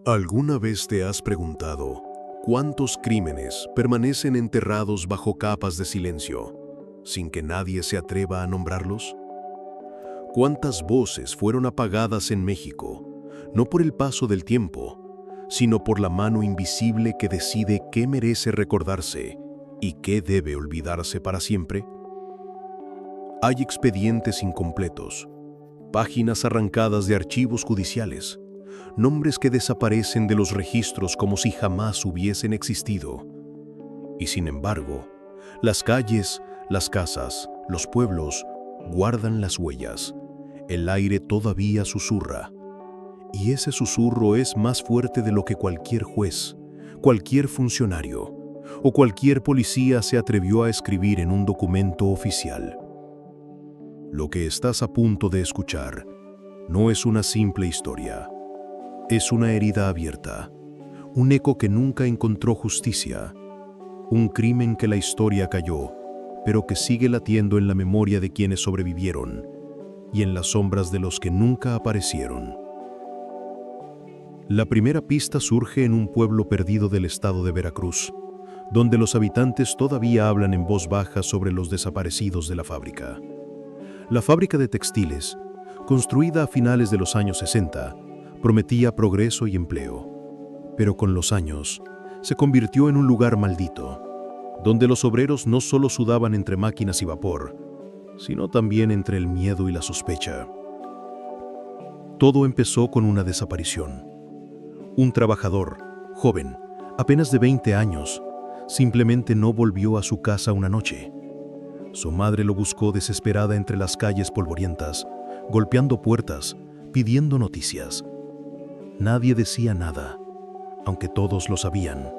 ¿Alguna vez te has preguntado cuántos crímenes permanecen enterrados bajo capas de silencio, sin que nadie se atreva a nombrarlos? ¿Cuántas voces fueron apagadas en México, no por el paso del tiempo, sino por la mano invisible que decide qué merece recordarse y qué debe olvidarse para siempre? Hay expedientes incompletos, páginas arrancadas de archivos judiciales, nombres que desaparecen de los registros como si jamás hubiesen existido. Y sin embargo, las calles, las casas, los pueblos guardan las huellas. El aire todavía susurra. Y ese susurro es más fuerte de lo que cualquier juez, cualquier funcionario o cualquier policía se atrevió a escribir en un documento oficial. Lo que estás a punto de escuchar no es una simple historia. Es una herida abierta, un eco que nunca encontró justicia, un crimen que la historia calló, pero que sigue latiendo en la memoria de quienes sobrevivieron y en las sombras de los que nunca aparecieron. La primera pista surge en un pueblo perdido del estado de Veracruz, donde los habitantes todavía hablan en voz baja sobre los desaparecidos de la fábrica. La fábrica de textiles, construida a finales de los años 60, prometía progreso y empleo, pero con los años se convirtió en un lugar maldito, donde los obreros no solo sudaban entre máquinas y vapor, sino también entre el miedo y la sospecha. Todo empezó con una desaparición. Un trabajador, joven, apenas de 20 años, simplemente no volvió a su casa una noche. Su madre lo buscó desesperada entre las calles polvorientas, golpeando puertas, pidiendo noticias. Nadie decía nada, aunque todos lo sabían.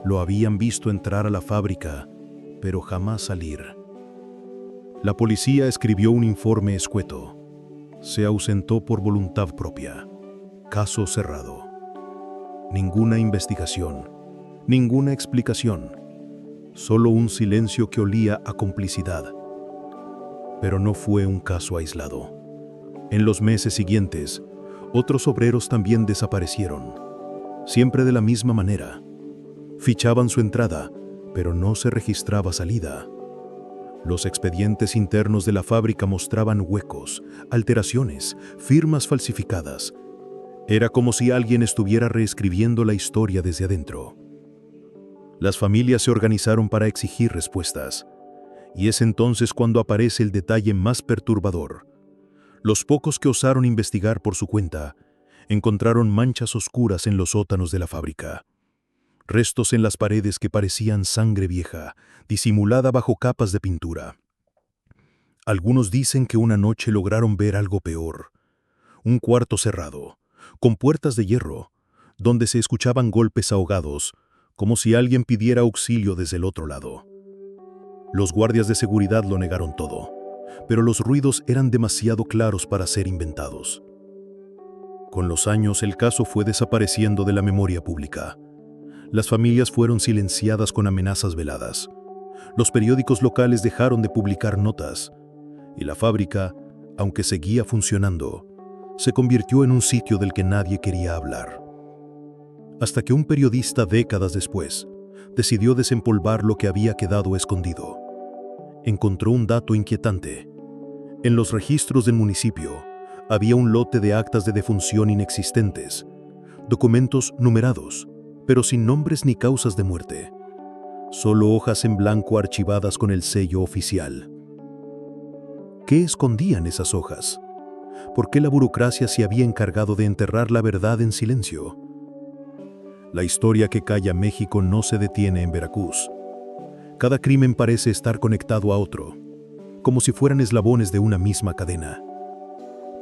Lo habían visto entrar a la fábrica, pero jamás salir. La policía escribió un informe escueto. Se ausentó por voluntad propia. Caso cerrado. Ninguna investigación, ninguna explicación. Solo un silencio que olía a complicidad. Pero no fue un caso aislado. En los meses siguientes, otros obreros también desaparecieron, siempre de la misma manera. Fichaban su entrada, pero no se registraba salida. Los expedientes internos de la fábrica mostraban huecos, alteraciones, firmas falsificadas. Era como si alguien estuviera reescribiendo la historia desde adentro. Las familias se organizaron para exigir respuestas, y es entonces cuando aparece el detalle más perturbador. Los pocos que osaron investigar por su cuenta encontraron manchas oscuras en los sótanos de la fábrica. Restos en las paredes que parecían sangre vieja, disimulada bajo capas de pintura. Algunos dicen que una noche lograron ver algo peor. Un cuarto cerrado, con puertas de hierro, donde se escuchaban golpes ahogados, como si alguien pidiera auxilio desde el otro lado. Los guardias de seguridad lo negaron todo, pero los ruidos eran demasiado claros para ser inventados. Con los años, el caso fue desapareciendo de la memoria pública. Las familias fueron silenciadas con amenazas veladas. Los periódicos locales dejaron de publicar notas, y la fábrica, aunque seguía funcionando, se convirtió en un sitio del que nadie quería hablar. Hasta que un periodista, décadas después, decidió desempolvar lo que había quedado escondido. Encontró un dato inquietante. En los registros del municipio había un lote de actas de defunción inexistentes, documentos numerados, pero sin nombres ni causas de muerte. Solo hojas en blanco archivadas con el sello oficial. ¿Qué escondían esas hojas? ¿Por qué la burocracia se había encargado de enterrar la verdad en silencio? La historia que calla México no se detiene en Veracruz. Cada crimen parece estar conectado a otro, como si fueran eslabones de una misma cadena.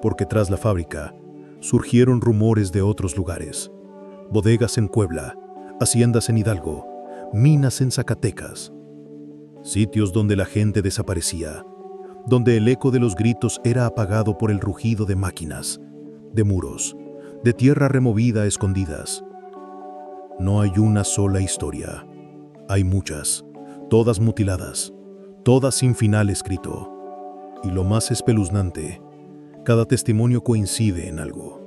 Porque tras la fábrica, surgieron rumores de otros lugares. Bodegas en Puebla, haciendas en Hidalgo, minas en Zacatecas. Sitios donde la gente desaparecía, donde el eco de los gritos era apagado por el rugido de máquinas, de muros, de tierra removida a escondidas. No hay una sola historia. Hay muchas, todas mutiladas, todas sin final escrito. Y lo más espeluznante, cada testimonio coincide en algo.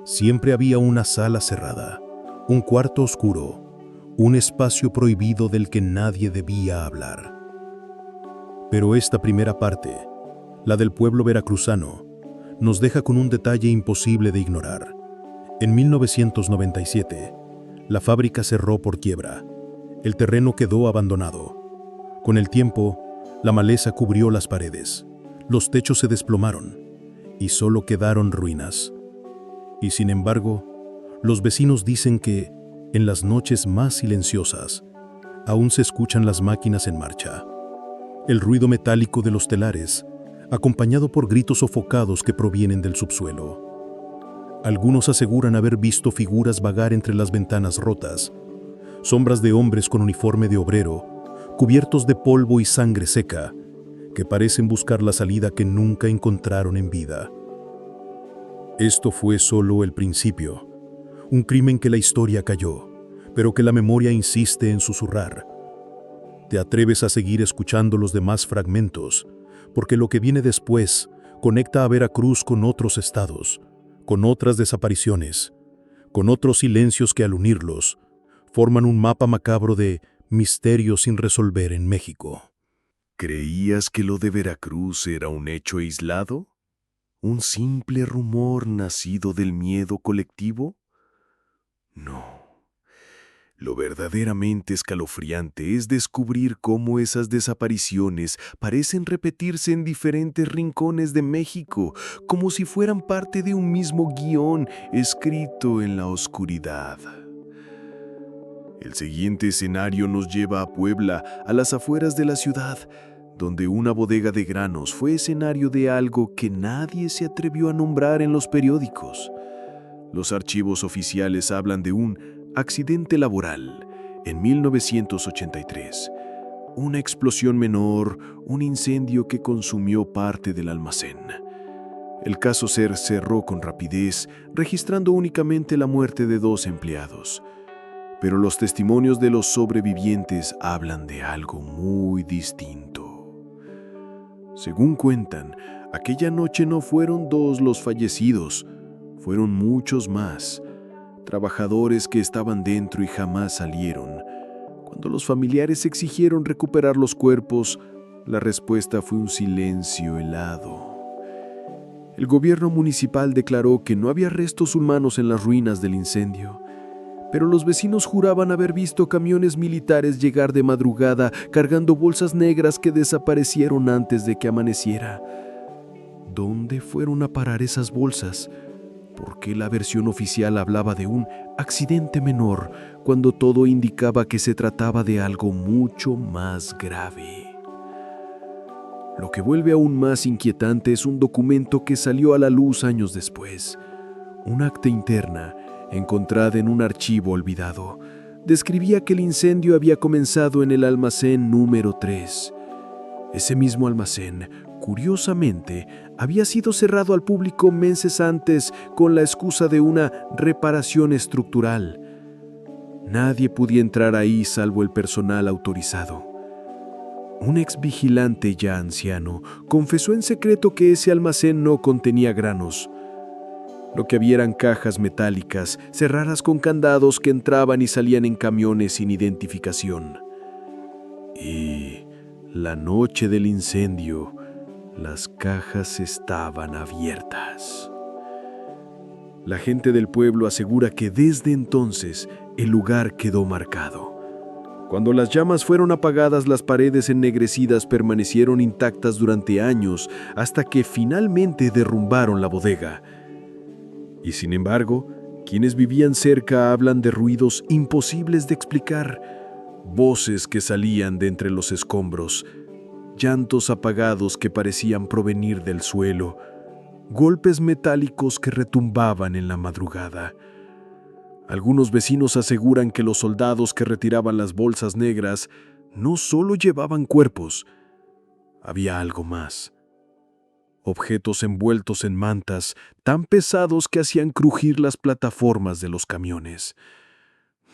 Siempre había una sala cerrada, un cuarto oscuro, un espacio prohibido del que nadie debía hablar. Pero esta primera parte, la del pueblo veracruzano, nos deja con un detalle imposible de ignorar. En 1997, la fábrica cerró por quiebra. El terreno quedó abandonado. Con el tiempo, la maleza cubrió las paredes. Los techos se desplomaron y solo quedaron ruinas. Y sin embargo, los vecinos dicen que, en las noches más silenciosas, aún se escuchan las máquinas en marcha. El ruido metálico de los telares, acompañado por gritos sofocados que provienen del subsuelo. Algunos aseguran haber visto figuras vagar entre las ventanas rotas, sombras de hombres con uniforme de obrero, cubiertos de polvo y sangre seca, que parecen buscar la salida que nunca encontraron en vida. Esto fue solo el principio, un crimen que la historia calló, pero que la memoria insiste en susurrar. Te atreves a seguir escuchando los demás fragmentos, porque lo que viene después conecta a Veracruz con otros estados, con otras desapariciones, con otros silencios que al unirlos, forman un mapa macabro de misterios sin resolver en México. ¿Creías que lo de Veracruz era un hecho aislado? ¿Un simple rumor nacido del miedo colectivo? No. Lo verdaderamente escalofriante es descubrir cómo esas desapariciones parecen repetirse en diferentes rincones de México, como si fueran parte de un mismo guión escrito en la oscuridad. El siguiente escenario nos lleva a Puebla, a las afueras de la ciudad, donde una bodega de granos fue escenario de algo que nadie se atrevió a nombrar en los periódicos. Los archivos oficiales hablan de un accidente laboral en 1983, una explosión menor, un incendio que consumió parte del almacén. El caso se cerró con rapidez, registrando únicamente la muerte de 2 empleados. Pero los testimonios de los sobrevivientes hablan de algo muy distinto. Según cuentan, aquella noche no fueron 2 los fallecidos, fueron muchos más, trabajadores que estaban dentro y jamás salieron. Cuando los familiares exigieron recuperar los cuerpos, la respuesta fue un silencio helado. El gobierno municipal declaró que no había restos humanos en las ruinas del incendio, pero los vecinos juraban haber visto camiones militares llegar de madrugada cargando bolsas negras que desaparecieron antes de que amaneciera. ¿Dónde fueron a parar esas bolsas? ¿Por qué la versión oficial hablaba de un accidente menor cuando todo indicaba que se trataba de algo mucho más grave? Lo que vuelve aún más inquietante es un documento que salió a la luz años después. Un acta interna encontrada en un archivo olvidado, describía que el incendio había comenzado en el almacén número 3. Ese mismo almacén, curiosamente, había sido cerrado al público meses antes con la excusa de una reparación estructural. Nadie podía entrar ahí salvo el personal autorizado. Un exvigilante ya anciano confesó en secreto que ese almacén no contenía granos. Lo que había eran cajas metálicas, cerradas con candados que entraban y salían en camiones sin identificación. Y la noche del incendio, las cajas estaban abiertas. La gente del pueblo asegura que desde entonces el lugar quedó marcado. Cuando las llamas fueron apagadas, las paredes ennegrecidas permanecieron intactas durante años hasta que finalmente derrumbaron la bodega. Y sin embargo, quienes vivían cerca hablan de ruidos imposibles de explicar, voces que salían de entre los escombros, llantos apagados que parecían provenir del suelo, golpes metálicos que retumbaban en la madrugada. Algunos vecinos aseguran que los soldados que retiraban las bolsas negras no solo llevaban cuerpos, había algo más. Objetos envueltos en mantas tan pesados que hacían crujir las plataformas de los camiones.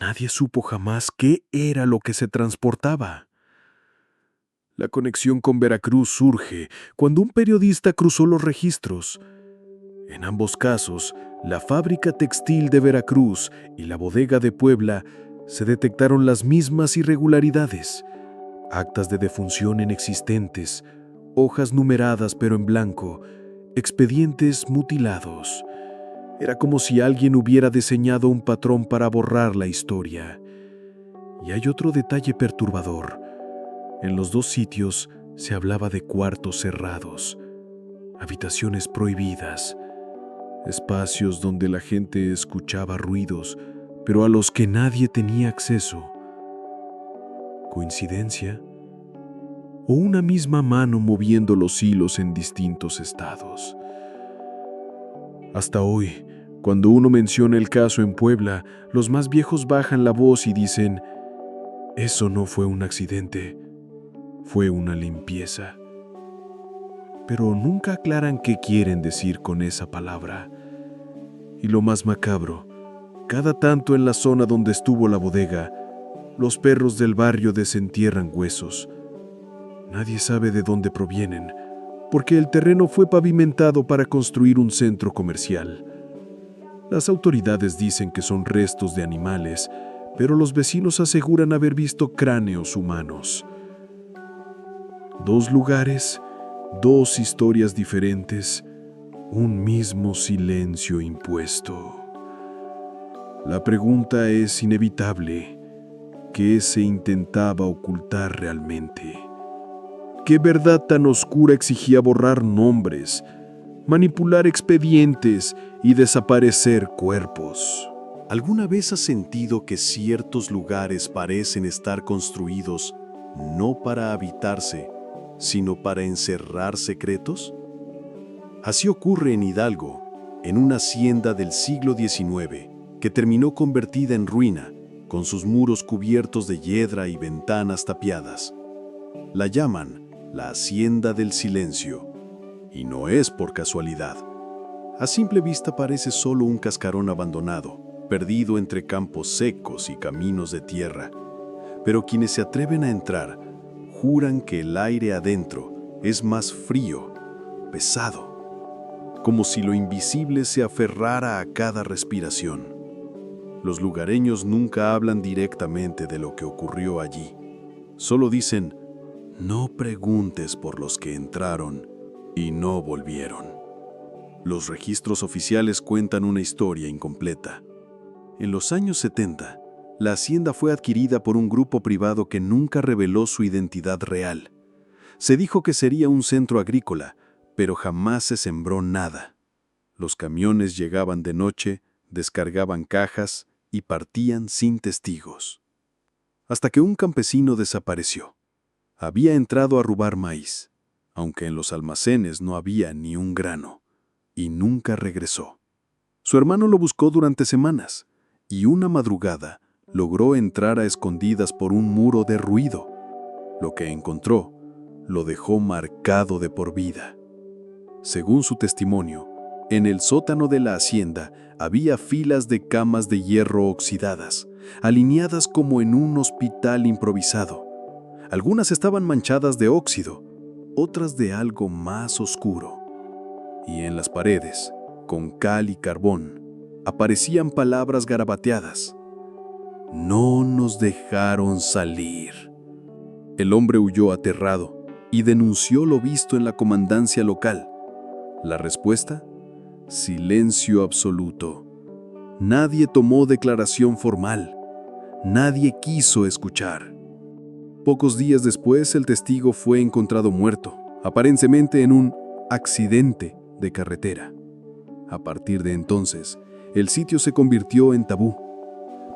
Nadie supo jamás qué era lo que se transportaba. La conexión con Veracruz surge cuando un periodista cruzó los registros. En ambos casos, la fábrica textil de Veracruz y la bodega de Puebla se detectaron las mismas irregularidades: actas de defunción inexistentes, hojas numeradas pero en blanco, expedientes mutilados. Era como si alguien hubiera diseñado un patrón para borrar la historia. Y hay otro detalle perturbador. En los dos sitios se hablaba de cuartos cerrados, habitaciones prohibidas, espacios donde la gente escuchaba ruidos, pero a los que nadie tenía acceso. ¿Coincidencia? ¿O una misma mano moviendo los hilos en distintos estados? Hasta hoy, cuando uno menciona el caso en Puebla, los más viejos bajan la voz y dicen: eso no fue un accidente, fue una limpieza. Pero nunca aclaran qué quieren decir con esa palabra. Y lo más macabro, cada tanto en la zona donde estuvo la bodega, los perros del barrio desentierran huesos. Nadie sabe de dónde provienen, porque el terreno fue pavimentado para construir un centro comercial. Las autoridades dicen que son restos de animales, pero los vecinos aseguran haber visto cráneos humanos. Dos lugares, dos historias diferentes, un mismo silencio impuesto. La pregunta es inevitable: ¿qué se intentaba ocultar realmente? ¿Qué verdad tan oscura exigía borrar nombres, manipular expedientes y desaparecer cuerpos? ¿Alguna vez has sentido que ciertos lugares parecen estar construidos no para habitarse, sino para encerrar secretos? Así ocurre en Hidalgo, en una hacienda del siglo XIX, que terminó convertida en ruina, con sus muros cubiertos de hiedra y ventanas tapiadas. La llaman la Hacienda del Silencio, y no es por casualidad. A simple vista parece solo un cascarón abandonado, perdido entre campos secos y caminos de tierra. Pero quienes se atreven a entrar juran que el aire adentro es más frío, pesado, como si lo invisible se aferrara a cada respiración. Los lugareños nunca hablan directamente de lo que ocurrió allí. Solo dicen: no preguntes por los que entraron y no volvieron. Los registros oficiales cuentan una historia incompleta. En los años 70, la hacienda fue adquirida por un grupo privado que nunca reveló su identidad real. Se dijo que sería un centro agrícola, pero jamás se sembró nada. Los camiones llegaban de noche, descargaban cajas y partían sin testigos. Hasta que un campesino desapareció. Había entrado a robar maíz, aunque en los almacenes no había ni un grano, y nunca regresó. Su hermano lo buscó durante semanas, y una madrugada logró entrar a escondidas por un muro derruido. Lo que encontró lo dejó marcado de por vida. Según su testimonio, en el sótano de la hacienda había filas de camas de hierro oxidadas, alineadas como en un hospital improvisado. Algunas estaban manchadas de óxido, otras de algo más oscuro. Y en las paredes, con cal y carbón, aparecían palabras garabateadas: no nos dejaron salir. El hombre huyó aterrado y denunció lo visto en la comandancia local. La respuesta: silencio absoluto. Nadie tomó declaración formal. Nadie quiso escuchar. Pocos días después, el testigo fue encontrado muerto, aparentemente en un accidente de carretera. A partir de entonces, el sitio se convirtió en tabú.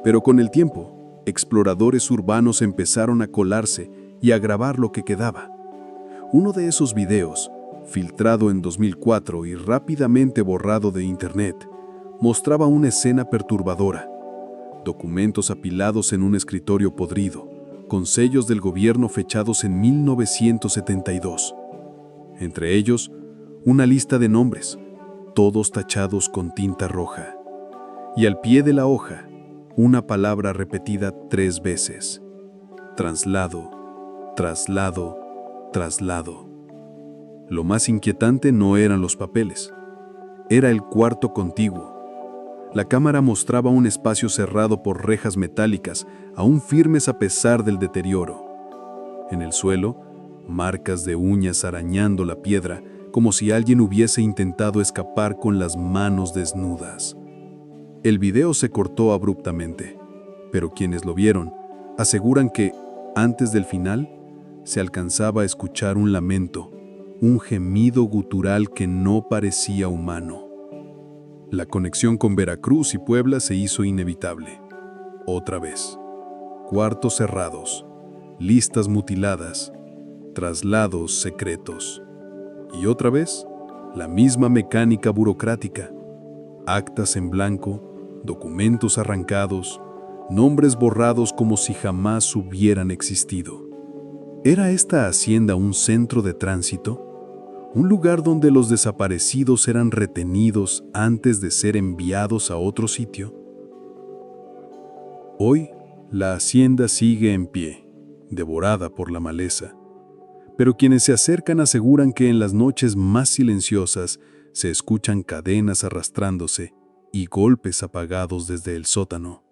Pero con el tiempo, exploradores urbanos empezaron a colarse y a grabar lo que quedaba. Uno de esos videos, filtrado en 2004 y rápidamente borrado de internet, mostraba una escena perturbadora: documentos apilados en un escritorio podrido, con sellos del gobierno fechados en 1972. Entre ellos, una lista de nombres, todos tachados con tinta roja. Y al pie de la hoja, una palabra repetida 3 veces: traslado, traslado, traslado. Lo más inquietante no eran los papeles. Era el cuarto contiguo. La cámara mostraba un espacio cerrado por rejas metálicas, aún firmes a pesar del deterioro. En el suelo, marcas de uñas arañando la piedra, como si alguien hubiese intentado escapar con las manos desnudas. El video se cortó abruptamente, pero quienes lo vieron aseguran que, antes del final, se alcanzaba a escuchar un lamento, un gemido gutural que no parecía humano. La conexión con Veracruz y Puebla se hizo inevitable. Otra vez. Cuartos cerrados, listas mutiladas, traslados secretos. Y otra vez, la misma mecánica burocrática. Actas en blanco, documentos arrancados, nombres borrados como si jamás hubieran existido. ¿Era esta hacienda un centro de tránsito? ¿Un lugar donde los desaparecidos eran retenidos antes de ser enviados a otro sitio? Hoy, la hacienda sigue en pie, devorada por la maleza. Pero quienes se acercan aseguran que en las noches más silenciosas se escuchan cadenas arrastrándose y golpes apagados desde el sótano.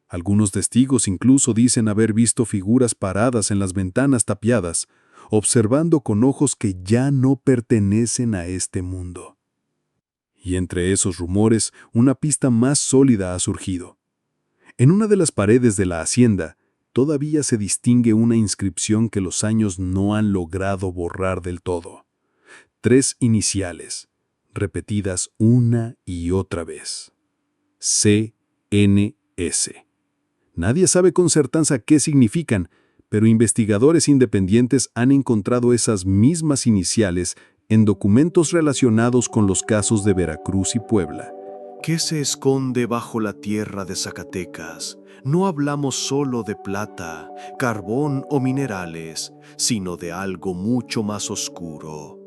Algunos testigos incluso dicen haber visto figuras paradas en las ventanas tapiadas, observando con ojos que ya no pertenecen a este mundo. Y entre esos rumores, una pista más sólida ha surgido. En una de las paredes de la hacienda, todavía se distingue una inscripción que los años no han logrado borrar del todo. 3 iniciales, repetidas una y otra vez. CNS. Nadie sabe con certeza qué significan, pero investigadores independientes han encontrado esas mismas iniciales en documentos relacionados con los casos de Veracruz y Puebla. ¿Qué se esconde bajo la tierra de Zacatecas? No hablamos solo de plata, carbón o minerales, sino de algo mucho más oscuro.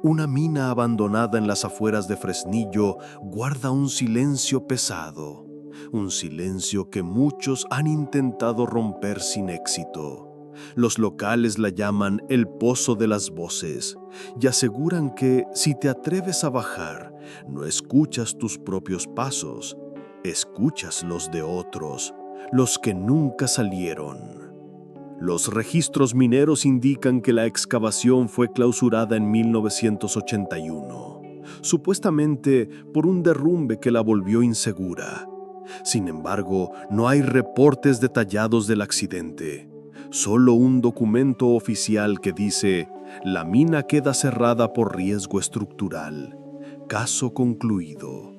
Una mina abandonada en las afueras de Fresnillo guarda un silencio pesado, un silencio que muchos han intentado romper sin éxito. Los locales la llaman el Pozo de las Voces y aseguran que si te atreves a bajar, no escuchas tus propios pasos, escuchas los de otros, los que nunca salieron. Los registros mineros indican que la excavación fue clausurada en 1981, supuestamente por un derrumbe que la volvió insegura. Sin embargo, no hay reportes detallados del accidente. Solo un documento oficial que dice: la mina queda cerrada por riesgo estructural. Caso concluido.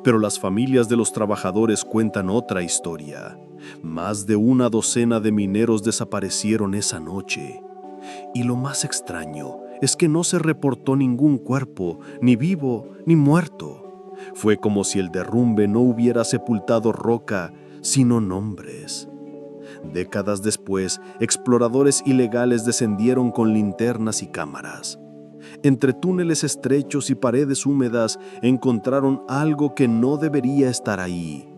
Pero las familias de los trabajadores cuentan otra historia. Más de una docena de mineros desaparecieron esa noche. Y lo más extraño es que no se reportó ningún cuerpo, ni vivo ni muerto. Fue como si el derrumbe no hubiera sepultado roca, sino nombres. Décadas después, exploradores ilegales descendieron con linternas y cámaras. Entre túneles estrechos y paredes húmedas encontraron algo que no debería estar ahí.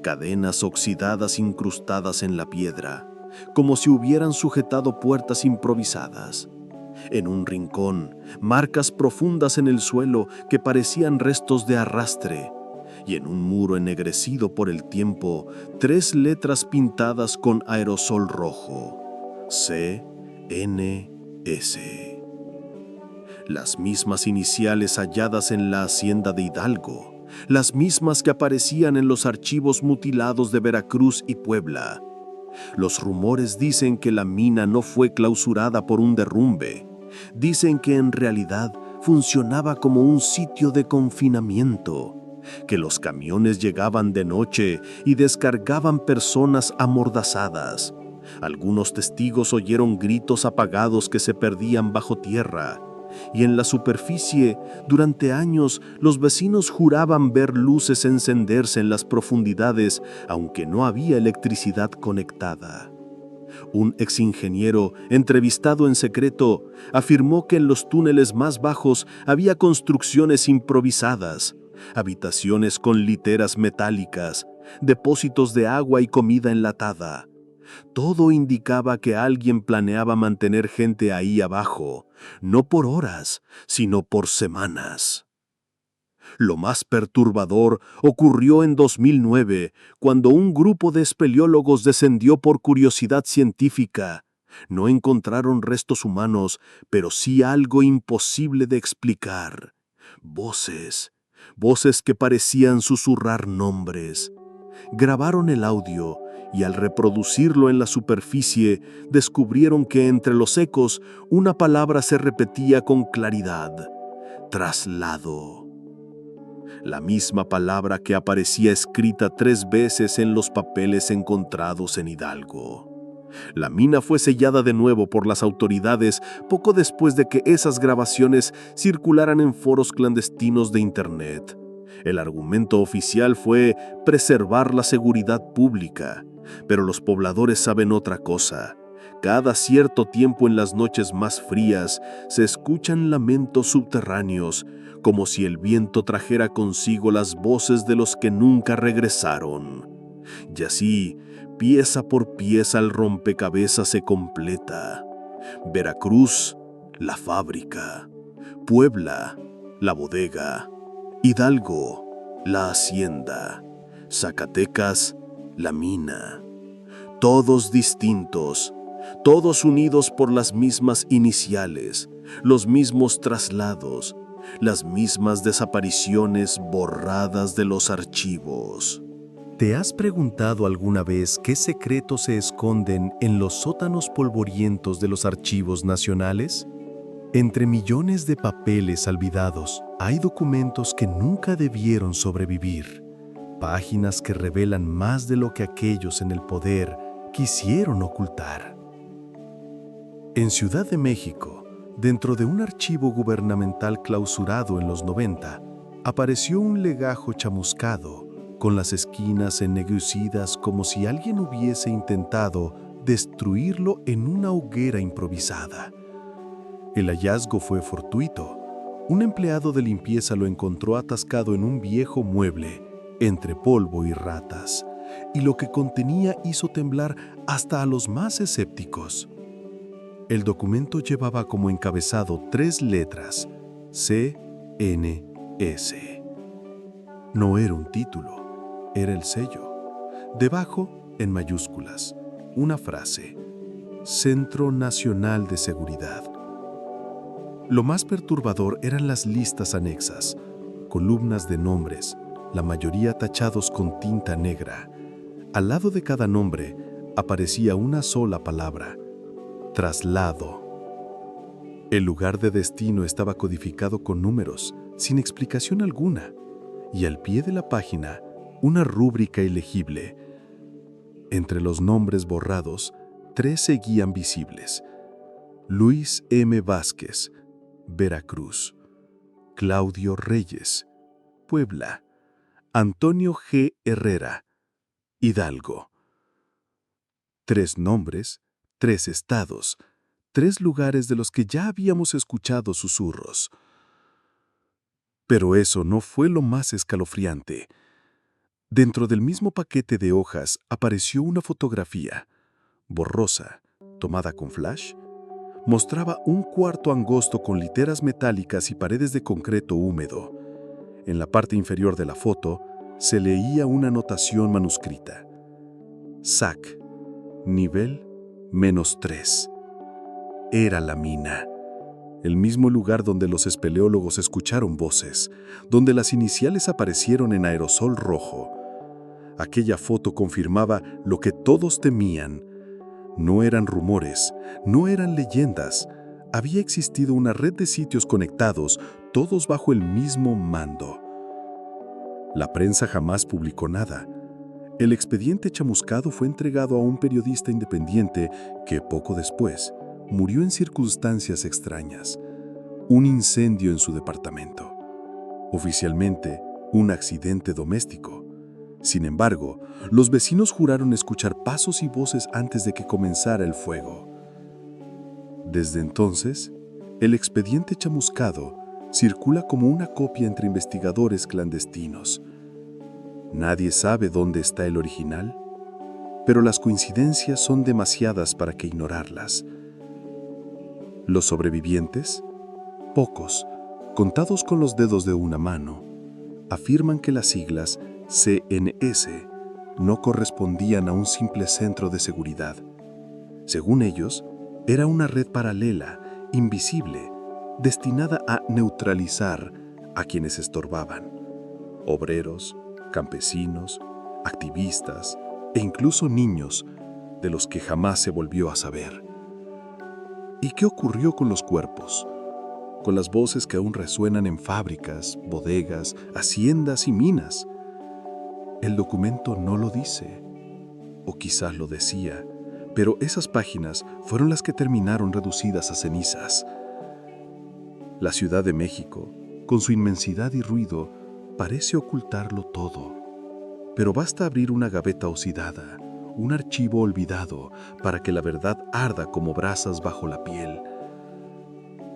Cadenas oxidadas incrustadas en la piedra, como si hubieran sujetado puertas improvisadas. En un rincón, marcas profundas en el suelo que parecían restos de arrastre. Y en un muro ennegrecido por el tiempo, 3 letras pintadas con aerosol rojo. CNS. Las mismas iniciales halladas en la hacienda de Hidalgo, las mismas que aparecían en los archivos mutilados de Veracruz y Puebla. Los rumores dicen que la mina no fue clausurada por un derrumbe. Dicen que en realidad funcionaba como un sitio de confinamiento, que los camiones llegaban de noche y descargaban personas amordazadas. Algunos testigos oyeron gritos apagados que se perdían bajo tierra. Y en la superficie, durante años, los vecinos juraban ver luces encenderse en las profundidades, aunque no había electricidad conectada. Un exingeniero, entrevistado en secreto, afirmó que en los túneles más bajos había construcciones improvisadas, habitaciones con literas metálicas, depósitos de agua y comida enlatada. Todo indicaba que alguien planeaba mantener gente ahí abajo, no por horas, sino por semanas. Lo más perturbador ocurrió en 2009, cuando un grupo de espeleólogos descendió por curiosidad científica. No encontraron restos humanos, pero sí algo imposible de explicar. Voces que parecían susurrar nombres. Grabaron el audio y al reproducirlo en la superficie, descubrieron que entre los ecos una palabra se repetía con claridad: traslado. La misma palabra que aparecía escrita 3 veces en los papeles encontrados en Hidalgo. La mina fue sellada de nuevo por las autoridades poco después de que esas grabaciones circularan en foros clandestinos de Internet. El argumento oficial fue preservar la seguridad pública, pero los pobladores saben otra cosa. Cada cierto tiempo en las noches más frías se escuchan lamentos subterráneos, como si el viento trajera consigo las voces de los que nunca regresaron. Y así, pieza por pieza el rompecabezas se completa. Veracruz, la fábrica. Puebla, la bodega. Hidalgo, la hacienda. Zacatecas, la mina. Todos distintos, todos unidos por las mismas iniciales, los mismos traslados, las mismas desapariciones borradas de los archivos. ¿Te has preguntado alguna vez qué secretos se esconden en los sótanos polvorientos de los archivos nacionales? Entre millones de papeles olvidados, hay documentos que nunca debieron sobrevivir, páginas que revelan más de lo que aquellos en el poder quisieron ocultar. En Ciudad de México, dentro de un archivo gubernamental clausurado en los 90, apareció un legajo chamuscado, con las esquinas ennegrecidas como si alguien hubiese intentado destruirlo en una hoguera improvisada. El hallazgo fue fortuito. Un empleado de limpieza lo encontró atascado en un viejo mueble, entre polvo y ratas, y lo que contenía hizo temblar hasta a los más escépticos. El documento llevaba como encabezado 3 letras: CNS. No era un título, era el sello. Debajo, en mayúsculas, una frase: Centro Nacional de Seguridad. Lo más perturbador eran las listas anexas, columnas de nombres, la mayoría tachados con tinta negra. Al lado de cada nombre aparecía una sola palabra: traslado. El lugar de destino estaba codificado con números, sin explicación alguna, y al pie de la página, una rúbrica ilegible. Entre los nombres borrados, 3 seguían visibles: Luis M. Vázquez, Veracruz; Claudio Reyes, Puebla; Antonio G. Herrera, Hidalgo. 3 nombres, 3 estados, 3 lugares de los que ya habíamos escuchado susurros. Pero eso no fue lo más escalofriante. Dentro del mismo paquete de hojas apareció una fotografía, borrosa, tomada con flash. Mostraba un cuarto angosto con literas metálicas y paredes de concreto húmedo. En la parte inferior de la foto se leía una anotación manuscrita: SAC, nivel -3. Era la mina. El mismo lugar donde los espeleólogos escucharon voces, donde las iniciales aparecieron en aerosol rojo. Aquella foto confirmaba lo que todos temían. No eran rumores, no eran leyendas. Había existido una red de sitios conectados, todos bajo el mismo mando. La prensa jamás publicó nada. El expediente chamuscado fue entregado a un periodista independiente que, poco después, murió en circunstancias extrañas. Un incendio en su departamento. Oficialmente, un accidente doméstico. Sin embargo, los vecinos juraron escuchar pasos y voces antes de que comenzara el fuego. Desde entonces, el expediente chamuscado circula como una copia entre investigadores clandestinos. Nadie sabe dónde está el original, pero las coincidencias son demasiadas para que ignorarlas. Los sobrevivientes, pocos, contados con los dedos de una mano, afirman que las siglas CNS no correspondían a un simple centro de seguridad. Según ellos, era una red paralela, invisible, destinada a neutralizar a quienes estorbaban: obreros, campesinos, activistas e incluso niños, de los que jamás se volvió a saber. ¿Y qué ocurrió con los cuerpos? Con las voces que aún resuenan en fábricas, bodegas, haciendas y minas. El documento no lo dice, o quizás lo decía, pero esas páginas fueron las que terminaron reducidas a cenizas. La Ciudad de México, con su inmensidad y ruido, parece ocultarlo todo. Pero basta abrir una gaveta oxidada, un archivo olvidado, para que la verdad arda como brasas bajo la piel.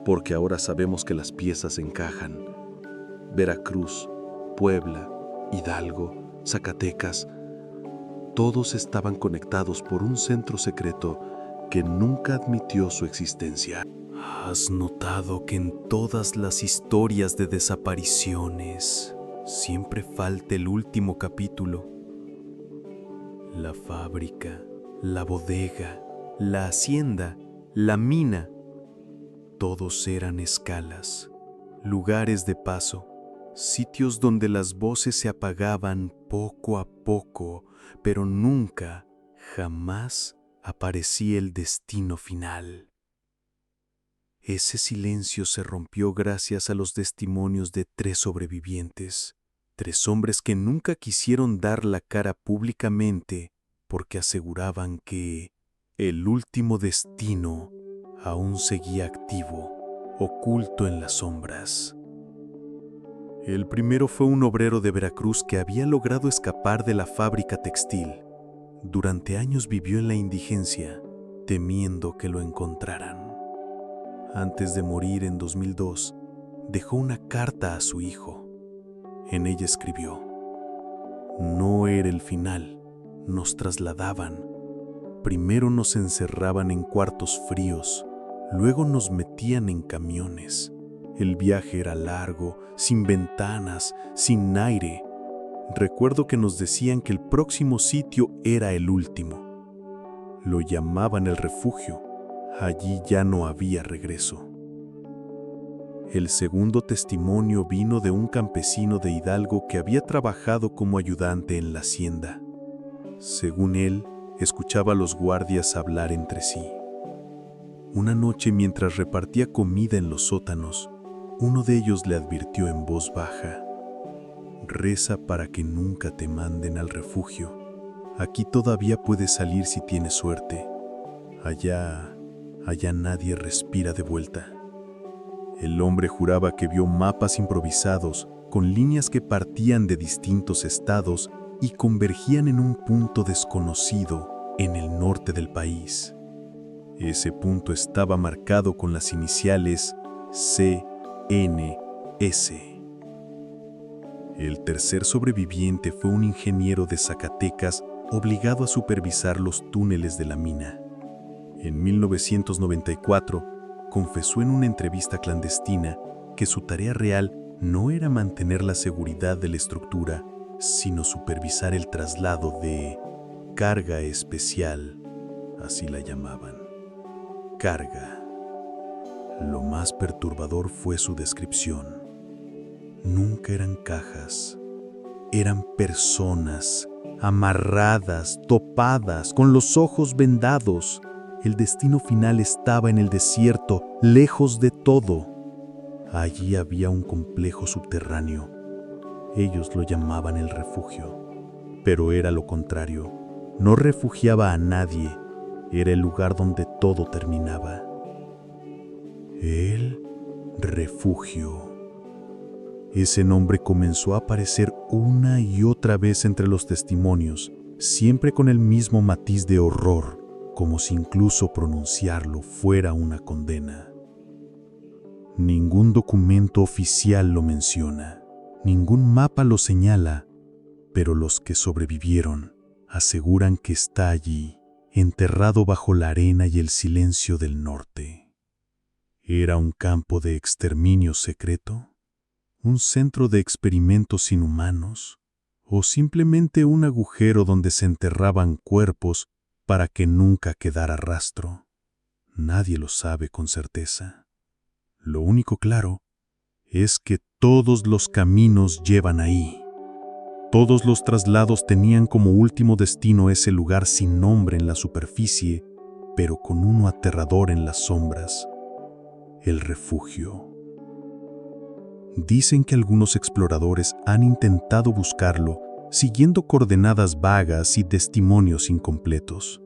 Porque ahora sabemos que las piezas encajan. Veracruz, Puebla, Hidalgo, Zacatecas, todos estaban conectados por un centro secreto que nunca admitió su existencia. ¿Has notado que en todas las historias de desapariciones siempre falta el último capítulo? La fábrica, la bodega, la hacienda, la mina, todos eran escalas, lugares de paso, sitios donde las voces se apagaban poco a poco, pero nunca, jamás aparecía el destino final. Ese silencio se rompió gracias a los testimonios de 3 sobrevivientes, 3 hombres que nunca quisieron dar la cara públicamente porque aseguraban que el último destino aún seguía activo, oculto en las sombras. El primero fue un obrero de Veracruz que había logrado escapar de la fábrica textil. Durante años vivió en la indigencia, temiendo que lo encontraran. Antes de morir en 2002, dejó una carta a su hijo. En ella escribió: "No era el final, nos trasladaban. Primero nos encerraban en cuartos fríos, luego nos metían en camiones. El viaje era largo, sin ventanas, sin aire. Recuerdo que nos decían que el próximo sitio era el último. Lo llamaban el refugio. Allí ya no había regreso". El segundo testimonio vino de un campesino de Hidalgo que había trabajado como ayudante en la hacienda. Según él, escuchaba a los guardias hablar entre sí. Una noche, mientras repartía comida en los sótanos, uno de ellos le advirtió en voz baja: "Reza para que nunca te manden al refugio. Aquí todavía puedes salir si tienes suerte. Allá nadie respira de vuelta". El hombre juraba que vio mapas improvisados con líneas que partían de distintos estados y convergían en un punto desconocido en el norte del país. Ese punto estaba marcado con las iniciales CNS. El tercer sobreviviente fue un ingeniero de Zacatecas obligado a supervisar los túneles de la mina. En 1994, confesó en una entrevista clandestina que su tarea real no era mantener la seguridad de la estructura, sino supervisar el traslado de carga especial, así la llamaban. Carga. Lo más perturbador fue su descripción. Nunca eran cajas, eran personas, amarradas, topadas, con los ojos vendados. El destino final estaba en el desierto, lejos de todo. Allí había un complejo subterráneo. Ellos lo llamaban el refugio, pero era lo contrario. No refugiaba a nadie, era el lugar donde todo terminaba. El refugio. Ese nombre comenzó a aparecer una y otra vez entre los testimonios, siempre con el mismo matiz de horror, como si incluso pronunciarlo fuera una condena. Ningún documento oficial lo menciona, ningún mapa lo señala, pero los que sobrevivieron aseguran que está allí, enterrado bajo la arena y el silencio del norte. ¿Era un campo de exterminio secreto? ¿Un centro de experimentos inhumanos? ¿O simplemente un agujero donde se enterraban cuerpos para que nunca quedara rastro? Nadie lo sabe con certeza. Lo único claro es que todos los caminos llevan ahí. Todos los traslados tenían como último destino ese lugar sin nombre en la superficie, pero con uno aterrador en las sombras: el refugio. Dicen que algunos exploradores han intentado buscarlo siguiendo coordenadas vagas y testimonios incompletos.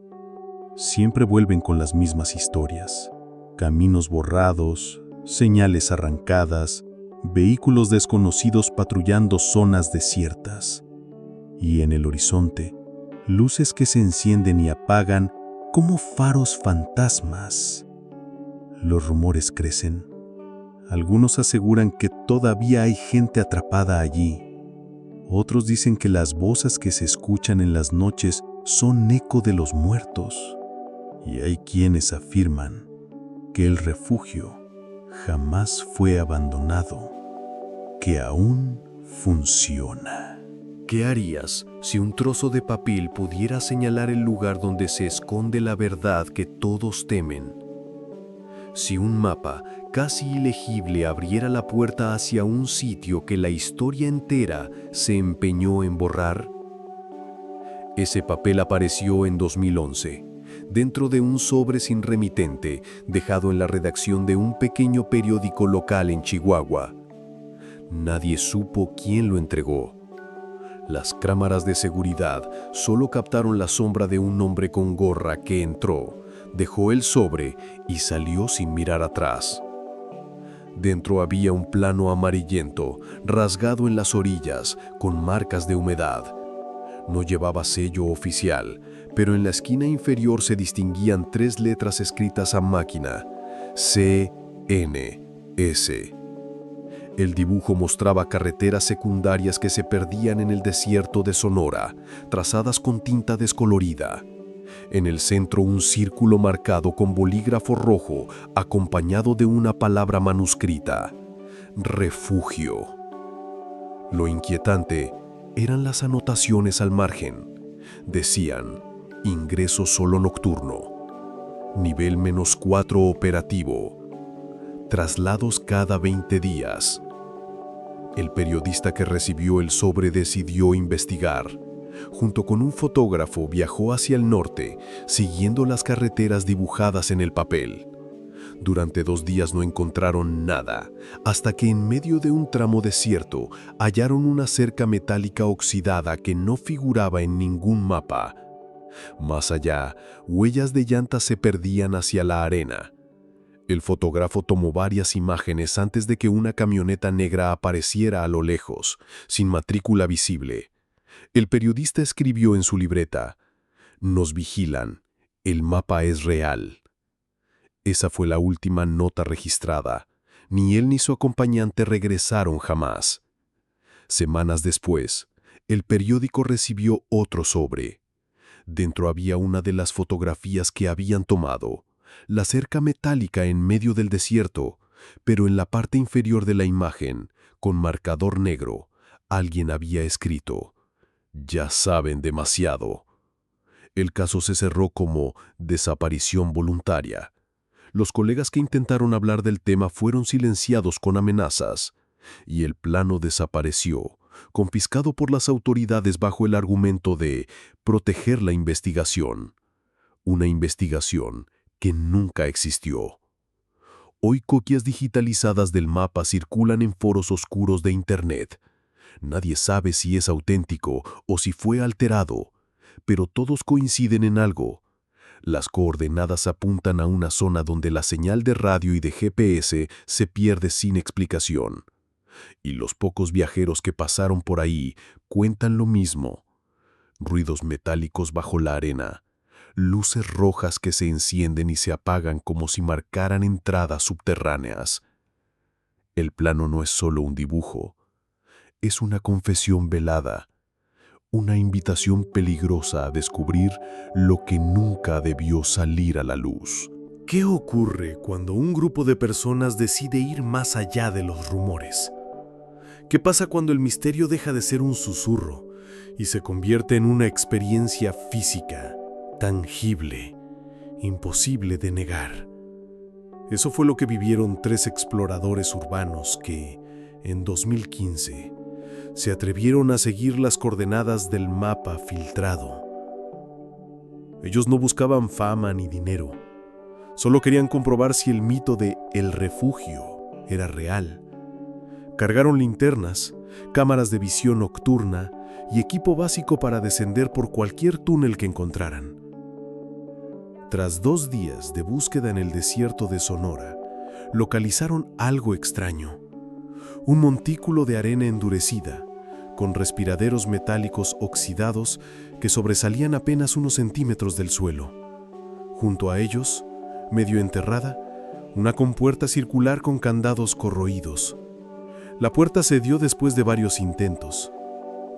Siempre vuelven con las mismas historias: caminos borrados, señales arrancadas, vehículos desconocidos patrullando zonas desiertas. Y en el horizonte, luces que se encienden y apagan como faros fantasmas. Los rumores crecen. Algunos aseguran que todavía hay gente atrapada allí. Otros dicen que las voces que se escuchan en las noches son eco de los muertos. Y hay quienes afirman que el refugio jamás fue abandonado, que aún funciona. ¿Qué harías si un trozo de papel pudiera señalar el lugar donde se esconde la verdad que todos temen? Si un mapa casi ilegible abriera la puerta hacia un sitio que la historia entera se empeñó en borrar. Ese papel apareció en 2011, dentro de un sobre sin remitente, dejado en la redacción de un pequeño periódico local en Chihuahua. Nadie supo quién lo entregó. Las cámaras de seguridad solo captaron la sombra de un hombre con gorra que entró, dejó el sobre y salió sin mirar atrás. Dentro había un plano amarillento, rasgado en las orillas, con marcas de humedad. No llevaba sello oficial, pero en la esquina inferior se distinguían 3 letras escritas a máquina: CNS. El dibujo mostraba carreteras secundarias que se perdían en el desierto de Sonora, trazadas con tinta descolorida. En el centro un círculo marcado con bolígrafo rojo, acompañado de una palabra manuscrita: refugio. Lo inquietante eran las anotaciones al margen. Decían: ingreso solo nocturno, nivel -4 operativo, traslados cada 20 días. El periodista que recibió el sobre decidió investigar. Junto con un fotógrafo viajó hacia el norte, siguiendo las carreteras dibujadas en el papel. Durante 2 días no encontraron nada, hasta que en medio de un tramo desierto hallaron una cerca metálica oxidada que no figuraba en ningún mapa. Más allá, huellas de llantas se perdían hacia la arena. El fotógrafo tomó varias imágenes antes de que una camioneta negra apareciera a lo lejos, sin matrícula visible. El periodista escribió en su libreta: nos vigilan, el mapa es real. Esa fue la última nota registrada. Ni él ni su acompañante regresaron jamás. Semanas después, el periódico recibió otro sobre. Dentro había una de las fotografías que habían tomado: la cerca metálica en medio del desierto, pero en la parte inferior de la imagen, con marcador negro, alguien había escrito: ya saben demasiado. El caso se cerró como desaparición voluntaria. Los colegas que intentaron hablar del tema fueron silenciados con amenazas, y el plano desapareció, confiscado por las autoridades bajo el argumento de proteger la investigación. Una investigación que nunca existió. Hoy copias digitalizadas del mapa circulan en foros oscuros de Internet. Nadie sabe si es auténtico o si fue alterado, pero todos coinciden en algo: las coordenadas apuntan a una zona donde la señal de radio y de GPS se pierde sin explicación. Y los pocos viajeros que pasaron por ahí cuentan lo mismo: ruidos metálicos bajo la arena, luces rojas que se encienden y se apagan como si marcaran entradas subterráneas. El plano no es solo un dibujo, es una confesión velada, una invitación peligrosa a descubrir lo que nunca debió salir a la luz. ¿Qué ocurre cuando un grupo de personas decide ir más allá de los rumores? ¿Qué pasa cuando el misterio deja de ser un susurro y se convierte en una experiencia física, tangible, imposible de negar? Eso fue lo que vivieron 3 exploradores urbanos que, en 2015, se atrevieron a seguir las coordenadas del mapa filtrado. Ellos no buscaban fama ni dinero, solo querían comprobar si el mito de El Refugio era real. Cargaron linternas, cámaras de visión nocturna y equipo básico para descender por cualquier túnel que encontraran. Tras 2 días de búsqueda en el desierto de Sonora, localizaron algo extraño: un montículo de arena endurecida, con respiraderos metálicos oxidados que sobresalían apenas unos centímetros del suelo. Junto a ellos, medio enterrada, una compuerta circular con candados corroídos. La puerta cedió después de varios intentos,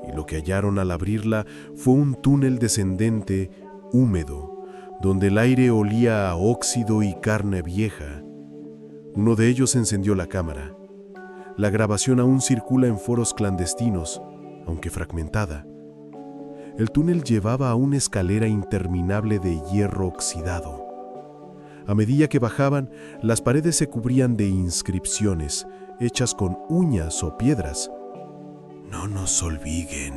y lo que hallaron al abrirla fue un túnel descendente, húmedo, donde el aire olía a óxido y carne vieja. Uno de ellos encendió la cámara. La grabación aún circula en foros clandestinos, aunque fragmentada. El túnel llevaba a una escalera interminable de hierro oxidado. A medida que bajaban, las paredes se cubrían de inscripciones hechas con uñas o piedras. No nos olviden.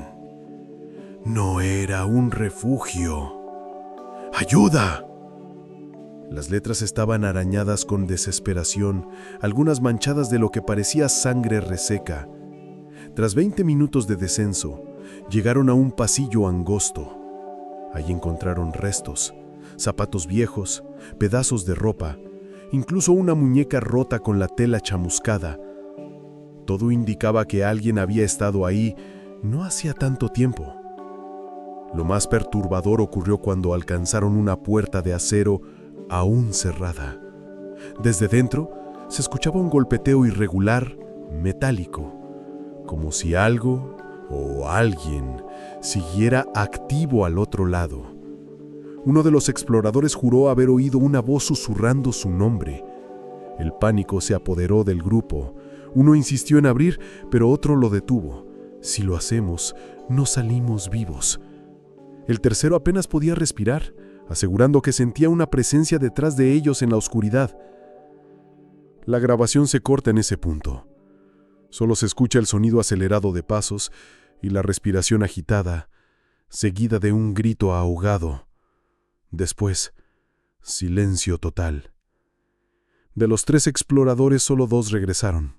No era un refugio. ¡Ayuda! Las letras estaban arañadas con desesperación, algunas manchadas de lo que parecía sangre reseca. Tras 20 minutos de descenso, llegaron a un pasillo angosto. Allí encontraron restos, zapatos viejos, pedazos de ropa, incluso una muñeca rota con la tela chamuscada. Todo indicaba que alguien había estado ahí no hacía tanto tiempo. Lo más perturbador ocurrió cuando alcanzaron una puerta de acero aún cerrada. Desde dentro se escuchaba un golpeteo irregular, metálico, como si algo o alguien siguiera activo al otro lado. Uno de los exploradores juró haber oído una voz susurrando su nombre. El pánico se apoderó del grupo. Uno insistió en abrir, pero otro lo detuvo. Si lo hacemos, no salimos vivos. El tercero apenas podía respirar, asegurando que sentía una presencia detrás de ellos en la oscuridad. La grabación se corta en ese punto. Solo se escucha el sonido acelerado de pasos y la respiración agitada, seguida de un grito ahogado. Después, silencio total. De los 3 exploradores, solo 2 regresaron.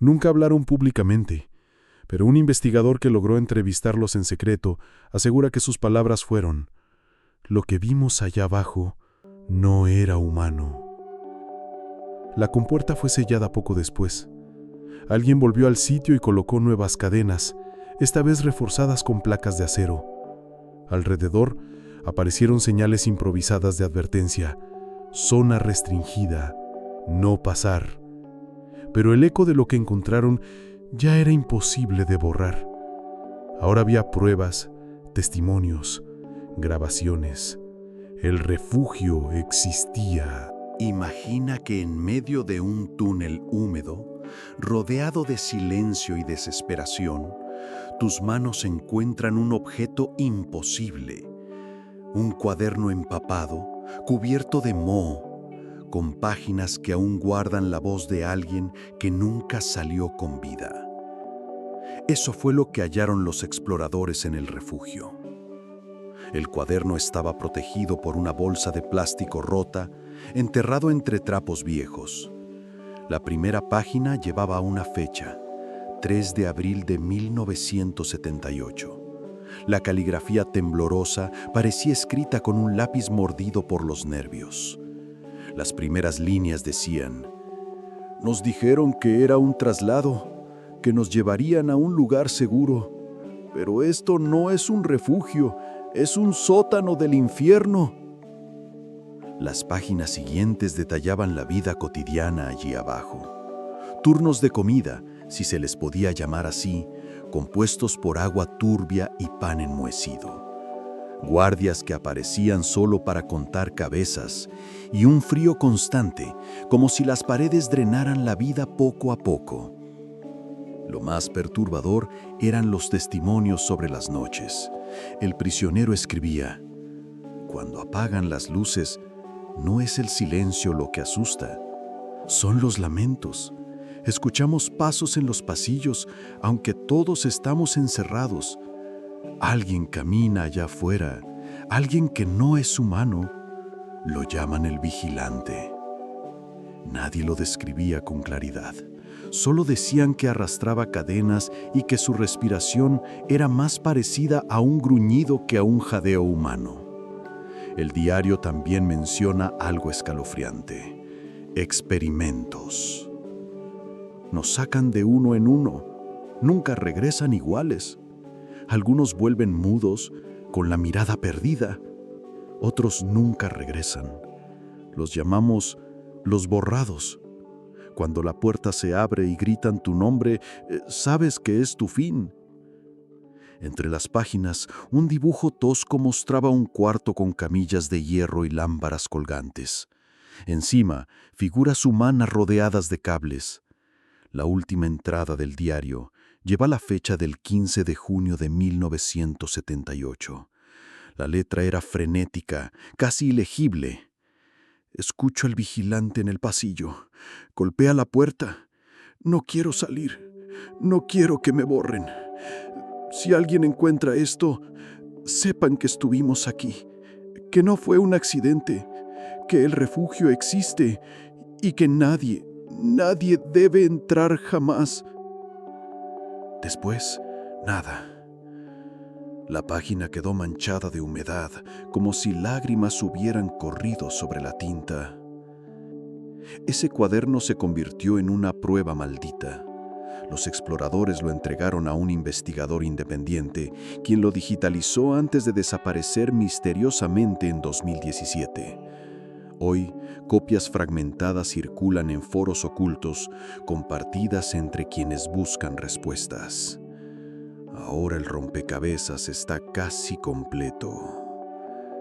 Nunca hablaron públicamente, pero un investigador que logró entrevistarlos en secreto asegura que sus palabras fueron: lo que vimos allá abajo no era humano. La compuerta fue sellada poco después. Alguien volvió al sitio y colocó nuevas cadenas, esta vez reforzadas con placas de acero. Alrededor aparecieron señales improvisadas de advertencia: zona restringida, no pasar. Pero el eco de lo que encontraron ya era imposible de borrar. Ahora había pruebas, testimonios, grabaciones. El refugio existía. Imagina que en medio de un túnel húmedo, rodeado de silencio y desesperación, tus manos encuentran un objeto imposible. Un cuaderno empapado, cubierto de moho, con páginas que aún guardan la voz de alguien que nunca salió con vida. Eso fue lo que hallaron los exploradores en el refugio. El cuaderno estaba protegido por una bolsa de plástico rota, enterrado entre trapos viejos. La primera página llevaba una fecha: 3 de abril de 1978. La caligrafía temblorosa parecía escrita con un lápiz mordido por los nervios. Las primeras líneas decían: nos dijeron que era un traslado, que nos llevarían a un lugar seguro. Pero esto no es un refugio, es un sótano del infierno. Las páginas siguientes detallaban la vida cotidiana allí abajo. Turnos de comida, si se les podía llamar así, compuestos por agua turbia y pan enmohecido. Guardias que aparecían solo para contar cabezas y un frío constante, como si las paredes drenaran la vida poco a poco. Lo más perturbador eran los testimonios sobre las noches. El prisionero escribía: cuando apagan las luces, no es el silencio lo que asusta, son los lamentos. Escuchamos pasos en los pasillos, aunque todos estamos encerrados. Alguien camina allá afuera, alguien que no es humano. Lo llaman el vigilante. Nadie lo describía con claridad. Solo decían que arrastraba cadenas y que su respiración era más parecida a un gruñido que a un jadeo humano. El diario también menciona algo escalofriante: experimentos. Nos sacan de uno en uno, nunca regresan iguales. Algunos vuelven mudos, con la mirada perdida. Otros nunca regresan. Los llamamos los borrados. Cuando la puerta se abre y gritan tu nombre, sabes que es tu fin. Entre las páginas, un dibujo tosco mostraba un cuarto con camillas de hierro y lámparas colgantes. Encima, figuras humanas rodeadas de cables. La última entrada del diario lleva la fecha del 15 de junio de 1978. La letra era frenética, casi ilegible. Escucho al vigilante en el pasillo. Golpea la puerta. No quiero salir. No quiero que me borren. Si alguien encuentra esto, sepan que estuvimos aquí, que no fue un accidente, que el refugio existe y que nadie debe entrar jamás. Después, nada. La página quedó manchada de humedad, como si lágrimas hubieran corrido sobre la tinta. Ese cuaderno se convirtió en una prueba maldita. Los exploradores lo entregaron a un investigador independiente, quien lo digitalizó antes de desaparecer misteriosamente en 2017. Hoy, copias fragmentadas circulan en foros ocultos, compartidas entre quienes buscan respuestas. Ahora el rompecabezas está casi completo.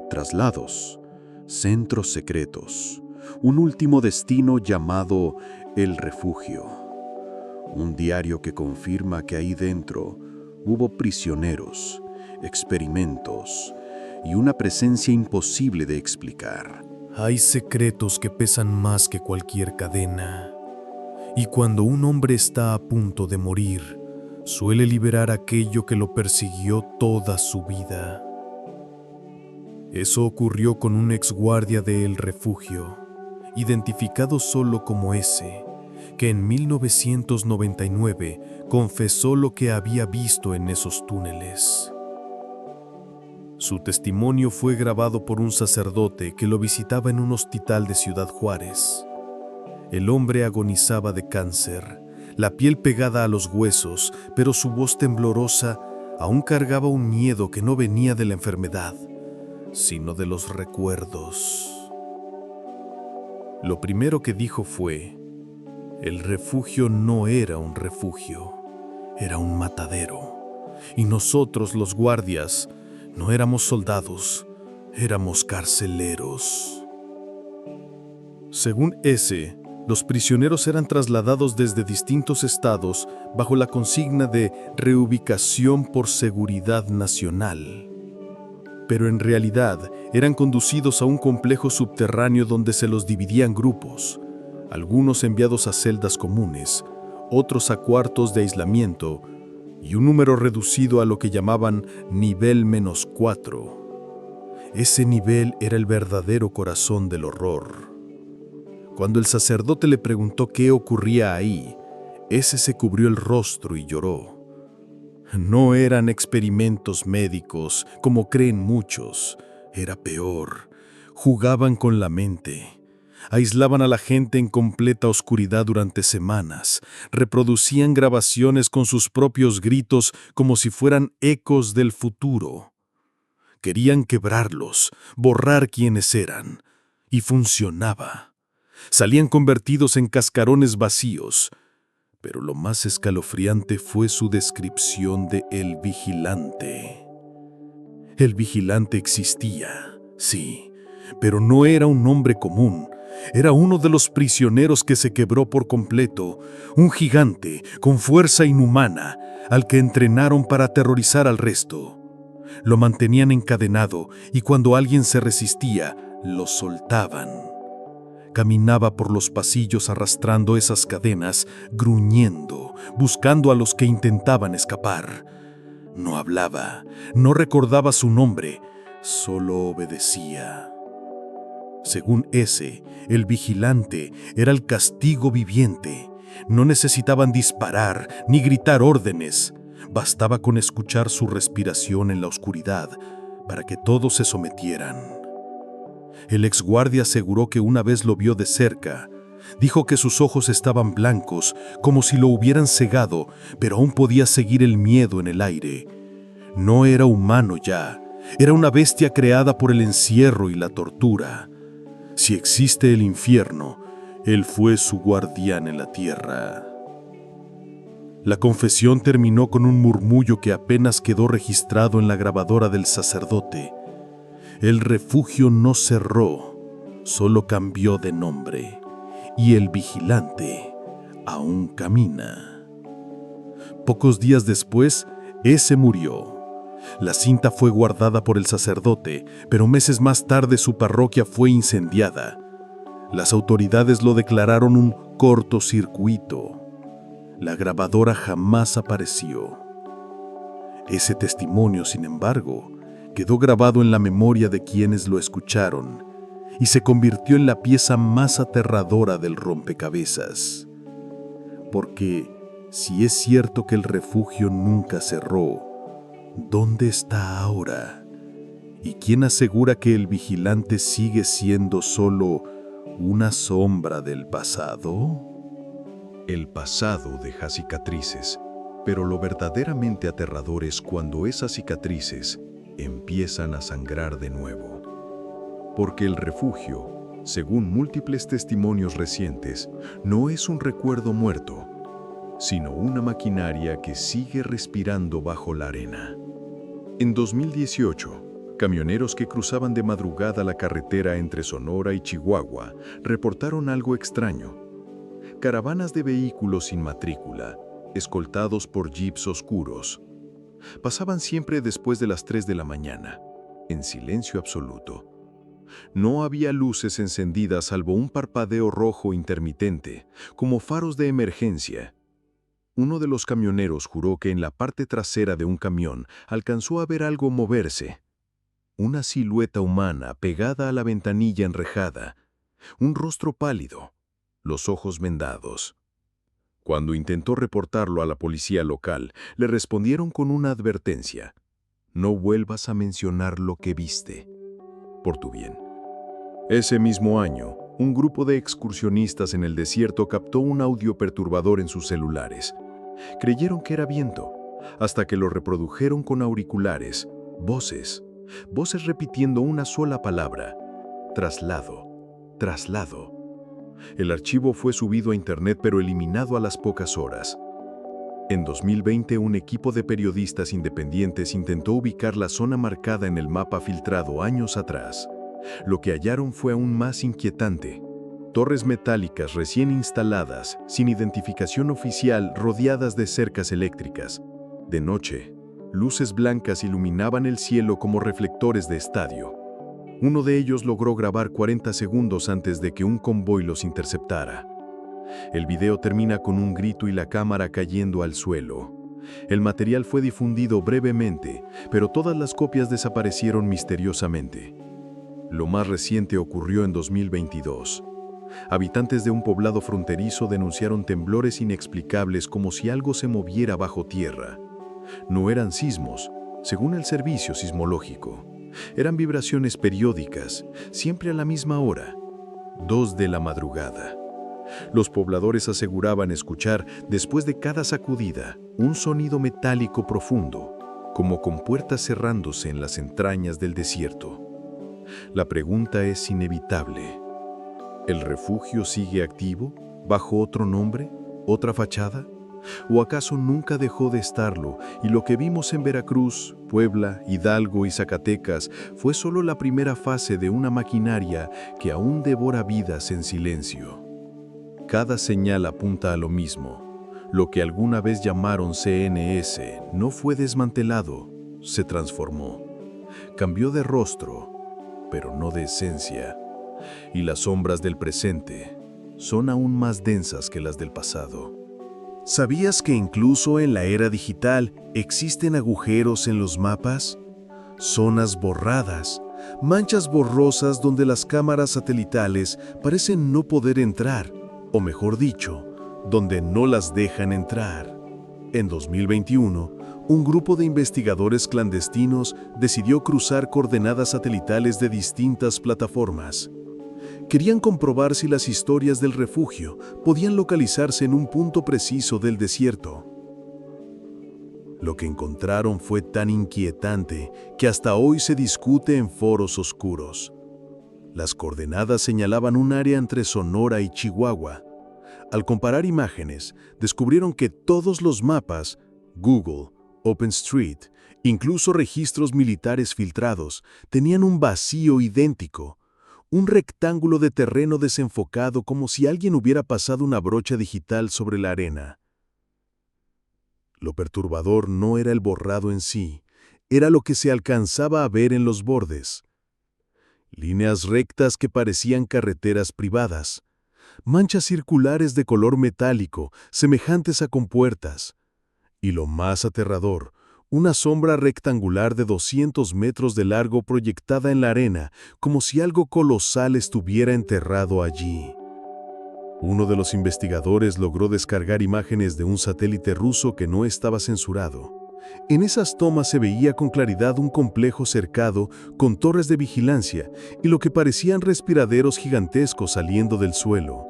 Traslados, centros secretos, un último destino llamado El Refugio. Un diario que confirma que ahí dentro hubo prisioneros, experimentos y una presencia imposible de explicar. Hay secretos que pesan más que cualquier cadena. Y cuando un hombre está a punto de morir, suele liberar aquello que lo persiguió toda su vida. Eso ocurrió con un exguardia de El Refugio, identificado solo como ese, que en 1999 confesó lo que había visto en esos túneles. Su testimonio fue grabado por un sacerdote que lo visitaba en un hospital de Ciudad Juárez. El hombre agonizaba de cáncer, la piel pegada a los huesos, pero su voz temblorosa aún cargaba un miedo que no venía de la enfermedad, sino de los recuerdos. Lo primero que dijo fue: el refugio no era un refugio, era un matadero. Y nosotros, los guardias, no éramos soldados, éramos carceleros. Según ese, los prisioneros eran trasladados desde distintos estados bajo la consigna de reubicación por seguridad nacional. Pero en realidad eran conducidos a un complejo subterráneo donde se los dividía en grupos, algunos enviados a celdas comunes, otros a cuartos de aislamiento y un número reducido a lo que llamaban nivel -4. Ese nivel era el verdadero corazón del horror. Cuando el sacerdote le preguntó qué ocurría ahí, ese se cubrió el rostro y lloró. No eran experimentos médicos, como creen muchos. Era peor. Jugaban con la mente. Aislaban a la gente en completa oscuridad durante semanas. Reproducían grabaciones con sus propios gritos como si fueran ecos del futuro. Querían quebrarlos, borrar quiénes eran. Y funcionaba. Salían convertidos en cascarones vacíos. Pero lo más escalofriante fue su descripción de El Vigilante. El Vigilante existía, sí, pero no era un nombre común, Era uno de los prisioneros que se quebró por completo, un gigante con fuerza inhumana, al que entrenaron para aterrorizar al resto. Lo mantenían encadenado y cuando alguien se resistía, lo soltaban. Caminaba por los pasillos arrastrando esas cadenas, gruñendo, buscando a los que intentaban escapar. No hablaba, no recordaba su nombre, solo obedecía. Según ese, el vigilante era el castigo viviente. No necesitaban disparar ni gritar órdenes. Bastaba con escuchar su respiración en la oscuridad para que todos se sometieran. El exguardia aseguró que una vez lo vio de cerca. Dijo que sus ojos estaban blancos, como si lo hubieran cegado, pero aún podía seguir el miedo en el aire. No era humano ya, era una bestia creada por el encierro y la tortura. Si existe el infierno, él fue su guardián en la tierra. La confesión terminó con un murmullo que apenas quedó registrado en la grabadora del sacerdote. El refugio no cerró, solo cambió de nombre, y el vigilante aún camina. Pocos días después, ese murió. La cinta fue guardada por el sacerdote, pero meses más tarde su parroquia fue incendiada. Las autoridades lo declararon un cortocircuito. La grabadora jamás apareció. Ese testimonio, sin embargo, quedó grabado en la memoria de quienes lo escucharon y se convirtió en la pieza más aterradora del rompecabezas. Porque, si es cierto que el refugio nunca cerró, ¿dónde está ahora? ¿Y quién asegura que el vigilante sigue siendo solo una sombra del pasado? El pasado deja cicatrices, pero lo verdaderamente aterrador es cuando esas cicatrices empiezan a sangrar de nuevo. Porque el refugio, según múltiples testimonios recientes, no es un recuerdo muerto, sino una maquinaria que sigue respirando bajo la arena. En 2018, camioneros que cruzaban de madrugada la carretera entre Sonora y Chihuahua reportaron algo extraño. Caravanas de vehículos sin matrícula, escoltados por jeeps oscuros, pasaban siempre después de las 3 de la mañana, en silencio absoluto. No había luces encendidas salvo un parpadeo rojo intermitente, como faros de emergencia. Uno de los camioneros juró que en la parte trasera de un camión alcanzó a ver algo moverse. Una silueta humana pegada a la ventanilla enrejada, un rostro pálido, los ojos vendados. Cuando intentó reportarlo a la policía local, le respondieron con una advertencia: no vuelvas a mencionar lo que viste, por tu bien. Ese mismo año, un grupo de excursionistas en el desierto captó un audio perturbador en sus celulares. Creyeron que era viento, hasta que lo reprodujeron con auriculares, voces repitiendo una sola palabra: traslado, traslado. El archivo fue subido a internet pero eliminado a las pocas horas. En 2020, un equipo de periodistas independientes intentó ubicar la zona marcada en el mapa filtrado años atrás. Lo que hallaron fue aún más inquietante. Torres metálicas recién instaladas, sin identificación oficial, rodeadas de cercas eléctricas. De noche, luces blancas iluminaban el cielo como reflectores de estadio. Uno de ellos logró grabar 40 segundos antes de que un convoy los interceptara. El video termina con un grito y la cámara cayendo al suelo. El material fue difundido brevemente, pero todas las copias desaparecieron misteriosamente. Lo más reciente ocurrió en 2022. Habitantes de un poblado fronterizo denunciaron temblores inexplicables como si algo se moviera bajo tierra. No eran sismos, según el servicio sismológico. Eran vibraciones periódicas, siempre a la misma hora, 2 de la madrugada. Los pobladores aseguraban escuchar, después de cada sacudida, un sonido metálico profundo, como con puertas cerrándose en las entrañas del desierto. La pregunta es inevitable. ¿El refugio sigue activo, bajo otro nombre, otra fachada? ¿O acaso nunca dejó de estarlo y lo que vimos en Veracruz, Puebla, Hidalgo y Zacatecas fue solo la primera fase de una maquinaria que aún devora vidas en silencio? Cada señal apunta a lo mismo. Lo que alguna vez llamaron CNS no fue desmantelado, se transformó. Cambió de rostro, pero no de esencia. Y las sombras del presente son aún más densas que las del pasado. ¿Sabías que incluso en la era digital existen agujeros en los mapas? Zonas borradas, manchas borrosas donde las cámaras satelitales parecen no poder entrar, o mejor dicho, donde no las dejan entrar. En 2021, un grupo de investigadores clandestinos decidió cruzar coordenadas satelitales de distintas plataformas. Querían comprobar si las historias del refugio podían localizarse en un punto preciso del desierto. Lo que encontraron fue tan inquietante que hasta hoy se discute en foros oscuros. Las coordenadas señalaban un área entre Sonora y Chihuahua. Al comparar imágenes, descubrieron que todos los mapas, Google, OpenStreet, incluso registros militares filtrados, tenían un vacío idéntico. Un rectángulo de terreno desenfocado como si alguien hubiera pasado una brocha digital sobre la arena. Lo perturbador no era el borrado en sí, era lo que se alcanzaba a ver en los bordes. Líneas rectas que parecían carreteras privadas, manchas circulares de color metálico, semejantes a compuertas. Y lo más aterrador, una sombra rectangular de 200 metros de largo proyectada en la arena, como si algo colosal estuviera enterrado allí. Uno de los investigadores logró descargar imágenes de un satélite ruso que no estaba censurado. En esas tomas se veía con claridad un complejo cercado con torres de vigilancia y lo que parecían respiraderos gigantescos saliendo del suelo.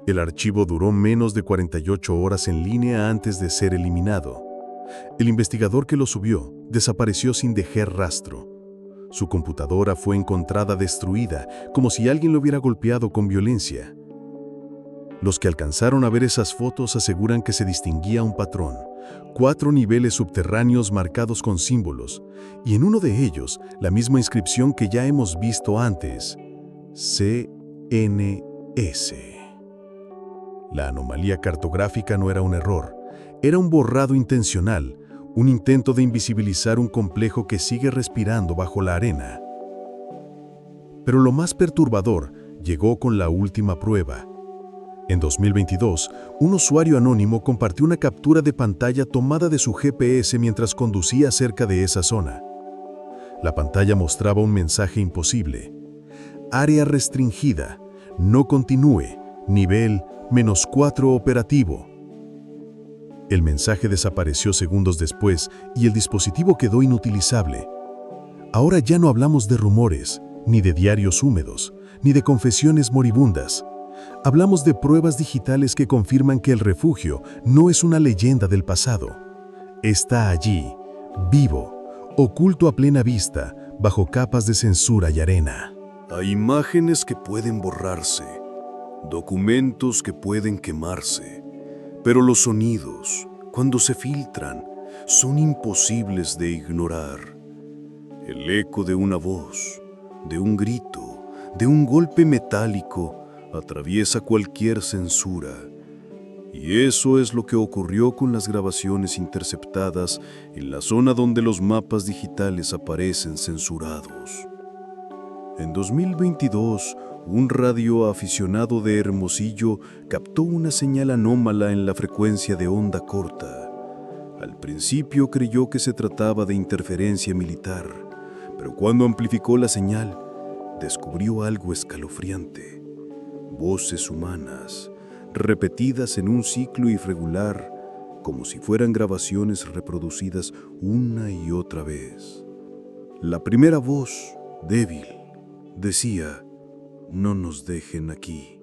El archivo duró menos de 48 horas en línea antes de ser eliminado. El investigador que lo subió desapareció sin dejar rastro. Su computadora fue encontrada destruida, como si alguien lo hubiera golpeado con violencia. Los que alcanzaron a ver esas fotos aseguran que se distinguía un patrón: 4 niveles subterráneos marcados con símbolos, y en uno de ellos la misma inscripción que ya hemos visto antes: CNS. La anomalía cartográfica no era un error, era un borrado intencional, un intento de invisibilizar un complejo que sigue respirando bajo la arena. Pero lo más perturbador llegó con la última prueba. En 2022, un usuario anónimo compartió una captura de pantalla tomada de su GPS mientras conducía cerca de esa zona. La pantalla mostraba un mensaje imposible: área restringida, no continúe, nivel -4 operativo. El mensaje desapareció segundos después y el dispositivo quedó inutilizable. Ahora ya no hablamos de rumores, ni de diarios húmedos, ni de confesiones moribundas. Hablamos de pruebas digitales que confirman que el refugio no es una leyenda del pasado. Está allí, vivo, oculto a plena vista, bajo capas de censura y arena. Hay imágenes que pueden borrarse, documentos que pueden quemarse, pero los sonidos, cuando se filtran, son imposibles de ignorar. El eco de una voz, de un grito, de un golpe metálico, atraviesa cualquier censura. Y eso es lo que ocurrió con las grabaciones interceptadas en la zona donde los mapas digitales aparecen censurados. En 2022, un radioaficionado de Hermosillo captó una señal anómala en la frecuencia de onda corta. Al principio creyó que se trataba de interferencia militar, pero cuando amplificó la señal, descubrió algo escalofriante: voces humanas, repetidas en un ciclo irregular, como si fueran grabaciones reproducidas una y otra vez. La primera voz, débil, decía: «No nos dejen aquí».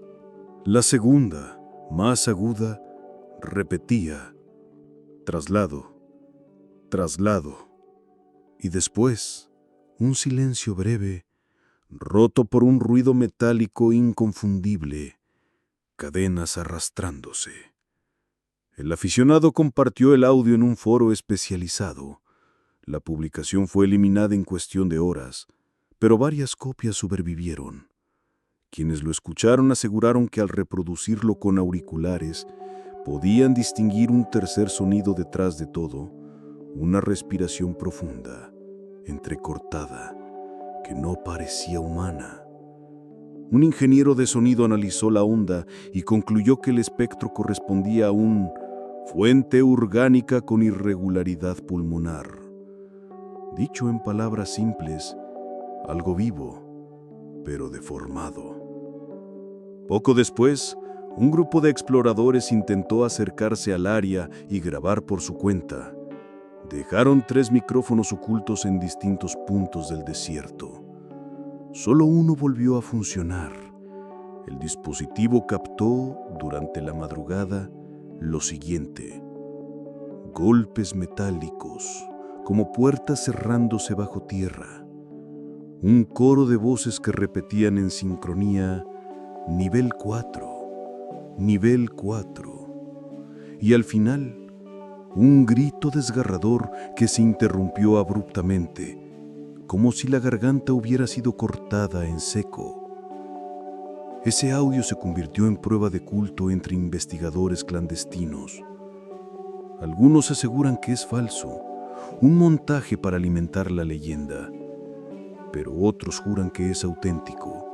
La segunda, más aguda, repetía: «Traslado, traslado». Y después, un silencio breve, roto por un ruido metálico inconfundible: cadenas arrastrándose. El aficionado compartió el audio en un foro especializado. La publicación fue eliminada en cuestión de horas, pero varias copias sobrevivieron. Quienes lo escucharon aseguraron que al reproducirlo con auriculares, podían distinguir un tercer sonido detrás de todo, una respiración profunda, entrecortada, que no parecía humana. Un ingeniero de sonido analizó la onda y concluyó que el espectro correspondía a una fuente orgánica con irregularidad pulmonar. Dicho en palabras simples, algo vivo, pero deformado. Poco después, un grupo de exploradores intentó acercarse al área y grabar por su cuenta. Dejaron 3 micrófonos ocultos en distintos puntos del desierto. Solo uno volvió a funcionar. El dispositivo captó, durante la madrugada, lo siguiente: golpes metálicos, como puertas cerrándose bajo tierra. Un coro de voces que repetían en sincronía: nivel 4, nivel 4. Y al final, un grito desgarrador que se interrumpió abruptamente, como si la garganta hubiera sido cortada en seco. Ese audio se convirtió en prueba de culto entre investigadores clandestinos. Algunos aseguran que es falso, un montaje para alimentar la leyenda, pero otros juran que es auténtico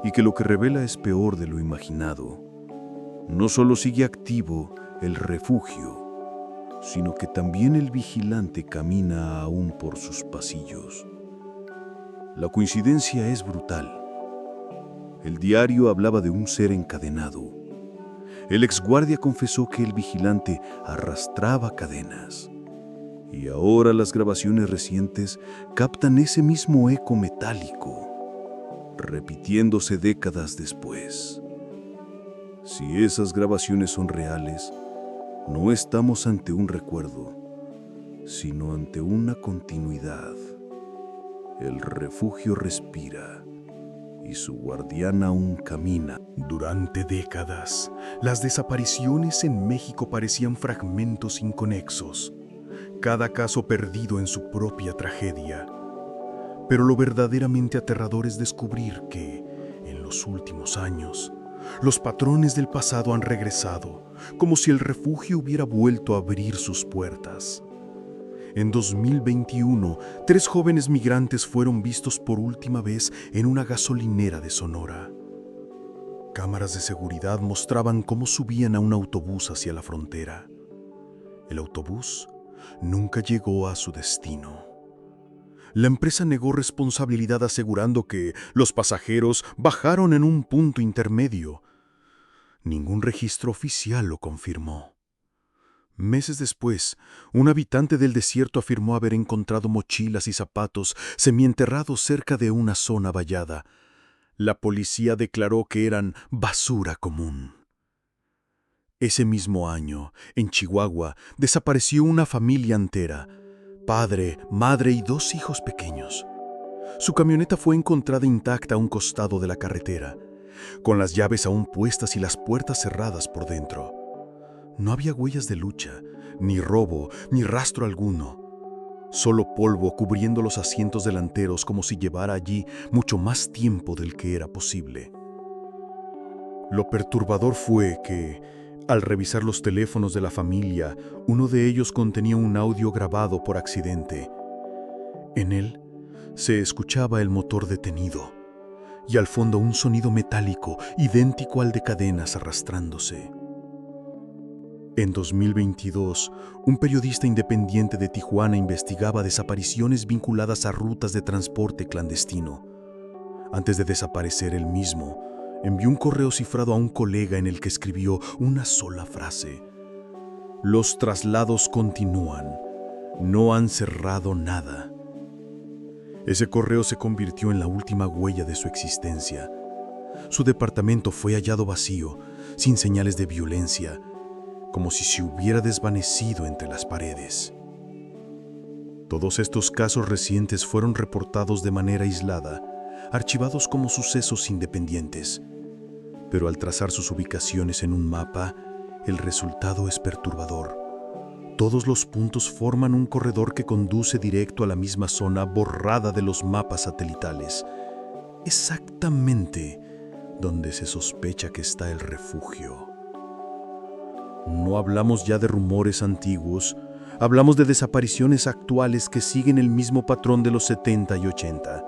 y que lo que revela es peor de lo imaginado. No solo sigue activo el refugio, sino que también el vigilante camina aún por sus pasillos. La coincidencia es brutal. El diario hablaba de un ser encadenado. El exguardia confesó que el vigilante arrastraba cadenas. Y ahora las grabaciones recientes captan ese mismo eco metálico, repitiéndose décadas después. Si esas grabaciones son reales, no estamos ante un recuerdo, sino ante una continuidad. El refugio respira y su guardián aún camina. Durante décadas, las desapariciones en México parecían fragmentos inconexos, cada caso perdido en su propia tragedia. Pero lo verdaderamente aterrador es descubrir que, en los últimos años, los patrones del pasado han regresado, como si el refugio hubiera vuelto a abrir sus puertas. En 2021, 3 jóvenes migrantes fueron vistos por última vez en una gasolinera de Sonora. Cámaras de seguridad mostraban cómo subían a un autobús hacia la frontera. El autobús nunca llegó a su destino. La empresa negó responsabilidad asegurando que los pasajeros bajaron en un punto intermedio. Ningún registro oficial lo confirmó. Meses después, un habitante del desierto afirmó haber encontrado mochilas y zapatos semienterrados cerca de una zona vallada. La policía declaró que eran basura común. Ese mismo año, en Chihuahua, desapareció una familia entera: padre, madre y 2 hijos pequeños. Su camioneta fue encontrada intacta a un costado de la carretera, con las llaves aún puestas y las puertas cerradas por dentro. No había huellas de lucha, ni robo, ni rastro alguno. Solo polvo cubriendo los asientos delanteros, como si llevara allí mucho más tiempo del que era posible. Lo perturbador fue que, al revisar los teléfonos de la familia, uno de ellos contenía un audio grabado por accidente. En él se escuchaba el motor detenido y al fondo un sonido metálico idéntico al de cadenas arrastrándose. En 2022, un periodista independiente de Tijuana investigaba desapariciones vinculadas a rutas de transporte clandestino. Antes de desaparecer él mismo, envió un correo cifrado a un colega en el que escribió una sola frase: "Los traslados continúan, no han cerrado nada". Ese correo se convirtió en la última huella de su existencia. Su departamento fue hallado vacío, sin señales de violencia, como si se hubiera desvanecido entre las paredes. Todos estos casos recientes fueron reportados de manera aislada, archivados como sucesos independientes. pero al trazar sus ubicaciones en un mapa, el resultado es perturbador. Todos los puntos forman un corredor que conduce directo a la misma zona borrada de los mapas satelitales, exactamente donde se sospecha que está el refugio. No hablamos ya de rumores antiguos, hablamos de desapariciones actuales que siguen el mismo patrón de los 70 y 80.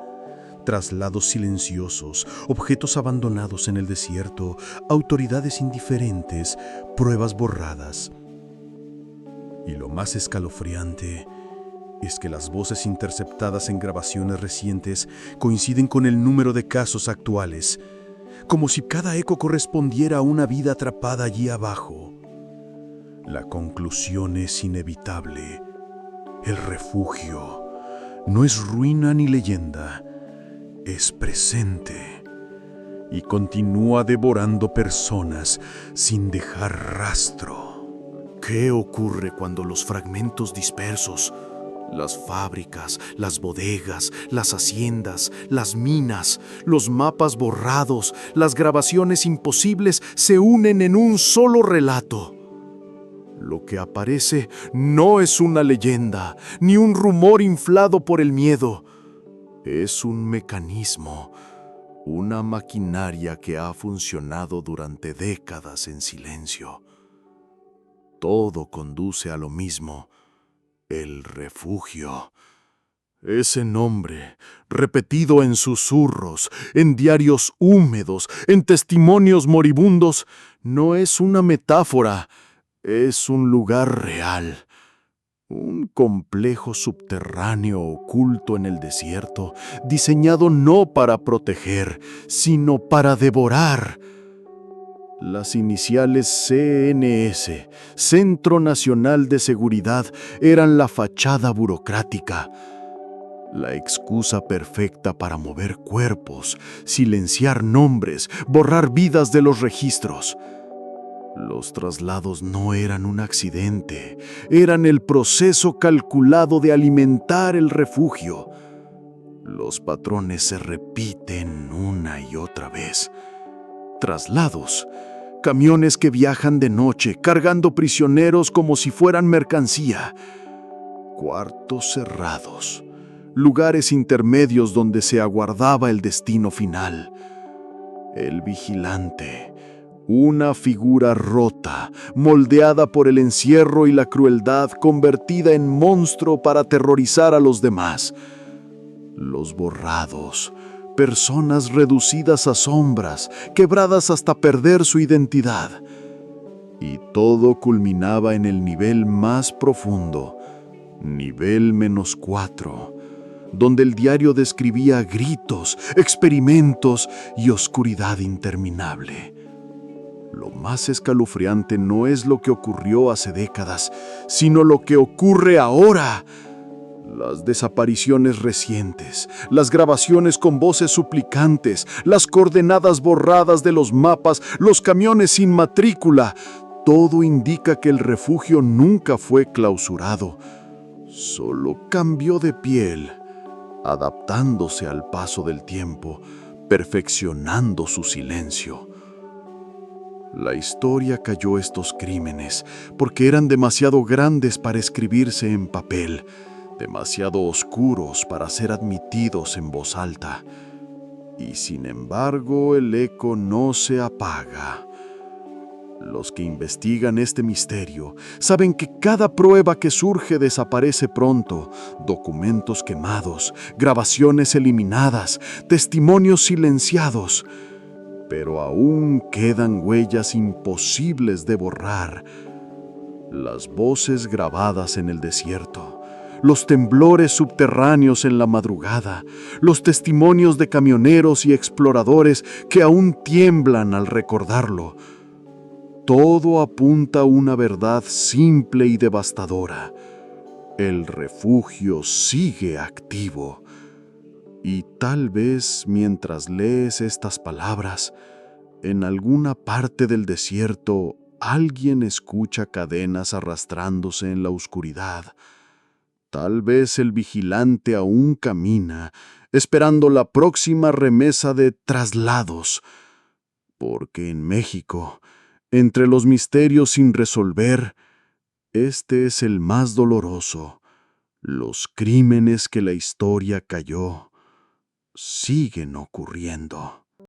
Traslados silenciosos, objetos abandonados en el desierto, autoridades indiferentes, pruebas borradas. Y lo más escalofriante es que las voces interceptadas en grabaciones recientes coinciden con el número de casos actuales, como si cada eco correspondiera a una vida atrapada allí abajo. La conclusión es inevitable. El refugio no es ruina ni leyenda, es presente y continúa devorando personas sin dejar rastro. ¿Qué ocurre cuando los fragmentos dispersos, las fábricas, las bodegas, las haciendas, las minas, los mapas borrados, las grabaciones imposibles se unen en un solo relato? Lo que aparece no es una leyenda, ni un rumor inflado por el miedo. Es un mecanismo, una maquinaria que ha funcionado durante décadas en silencio. Todo conduce a lo mismo, el refugio. Ese nombre, repetido en susurros, en diarios húmedos, en testimonios moribundos, no es una metáfora, es un lugar real. Un complejo subterráneo oculto en el desierto, diseñado no para proteger, sino para devorar. Las iniciales CNS, Centro Nacional de Seguridad, eran la fachada burocrática, la excusa perfecta para mover cuerpos, silenciar nombres, borrar vidas de los registros. Los traslados no eran un accidente, eran el proceso calculado de alimentar el refugio. Los patrones se repiten una y otra vez. Traslados, camiones que viajan de noche, cargando prisioneros como si fueran mercancía. Cuartos cerrados, lugares intermedios donde se aguardaba el destino final. El vigilante, una figura rota, moldeada por el encierro y la crueldad, convertida en monstruo para aterrorizar a los demás. Los borrados, personas reducidas a sombras, quebradas hasta perder su identidad. Y todo culminaba en el nivel más profundo, nivel -4, donde el diario describía gritos, experimentos y oscuridad interminable. Lo más escalofriante no es lo que ocurrió hace décadas, sino lo que ocurre ahora. Las desapariciones recientes, las grabaciones con voces suplicantes, las coordenadas borradas de los mapas, los camiones sin matrícula, todo indica que el refugio nunca fue clausurado, solo cambió de piel, adaptándose al paso del tiempo, perfeccionando su silencio. La historia cayó estos crímenes porque eran demasiado grandes para escribirse en papel, demasiado oscuros para ser admitidos en voz alta. Y sin embargo, el eco no se apaga. Los que investigan este misterio saben que cada prueba que surge desaparece pronto. Documentos quemados, grabaciones eliminadas, testimonios silenciados. Pero aún quedan huellas imposibles de borrar. Las voces grabadas en el desierto, los temblores subterráneos en la madrugada, los testimonios de camioneros y exploradores que aún tiemblan al recordarlo. Todo apunta a una verdad simple y devastadora. El refugio sigue activo. Y tal vez mientras lees estas palabras, en alguna parte del desierto alguien escucha cadenas arrastrándose en la oscuridad. Tal vez el vigilante aún camina, esperando la próxima remesa de traslados. porque en México, entre los misterios sin resolver, este es el más doloroso. Los crímenes que la historia calló siguen ocurriendo.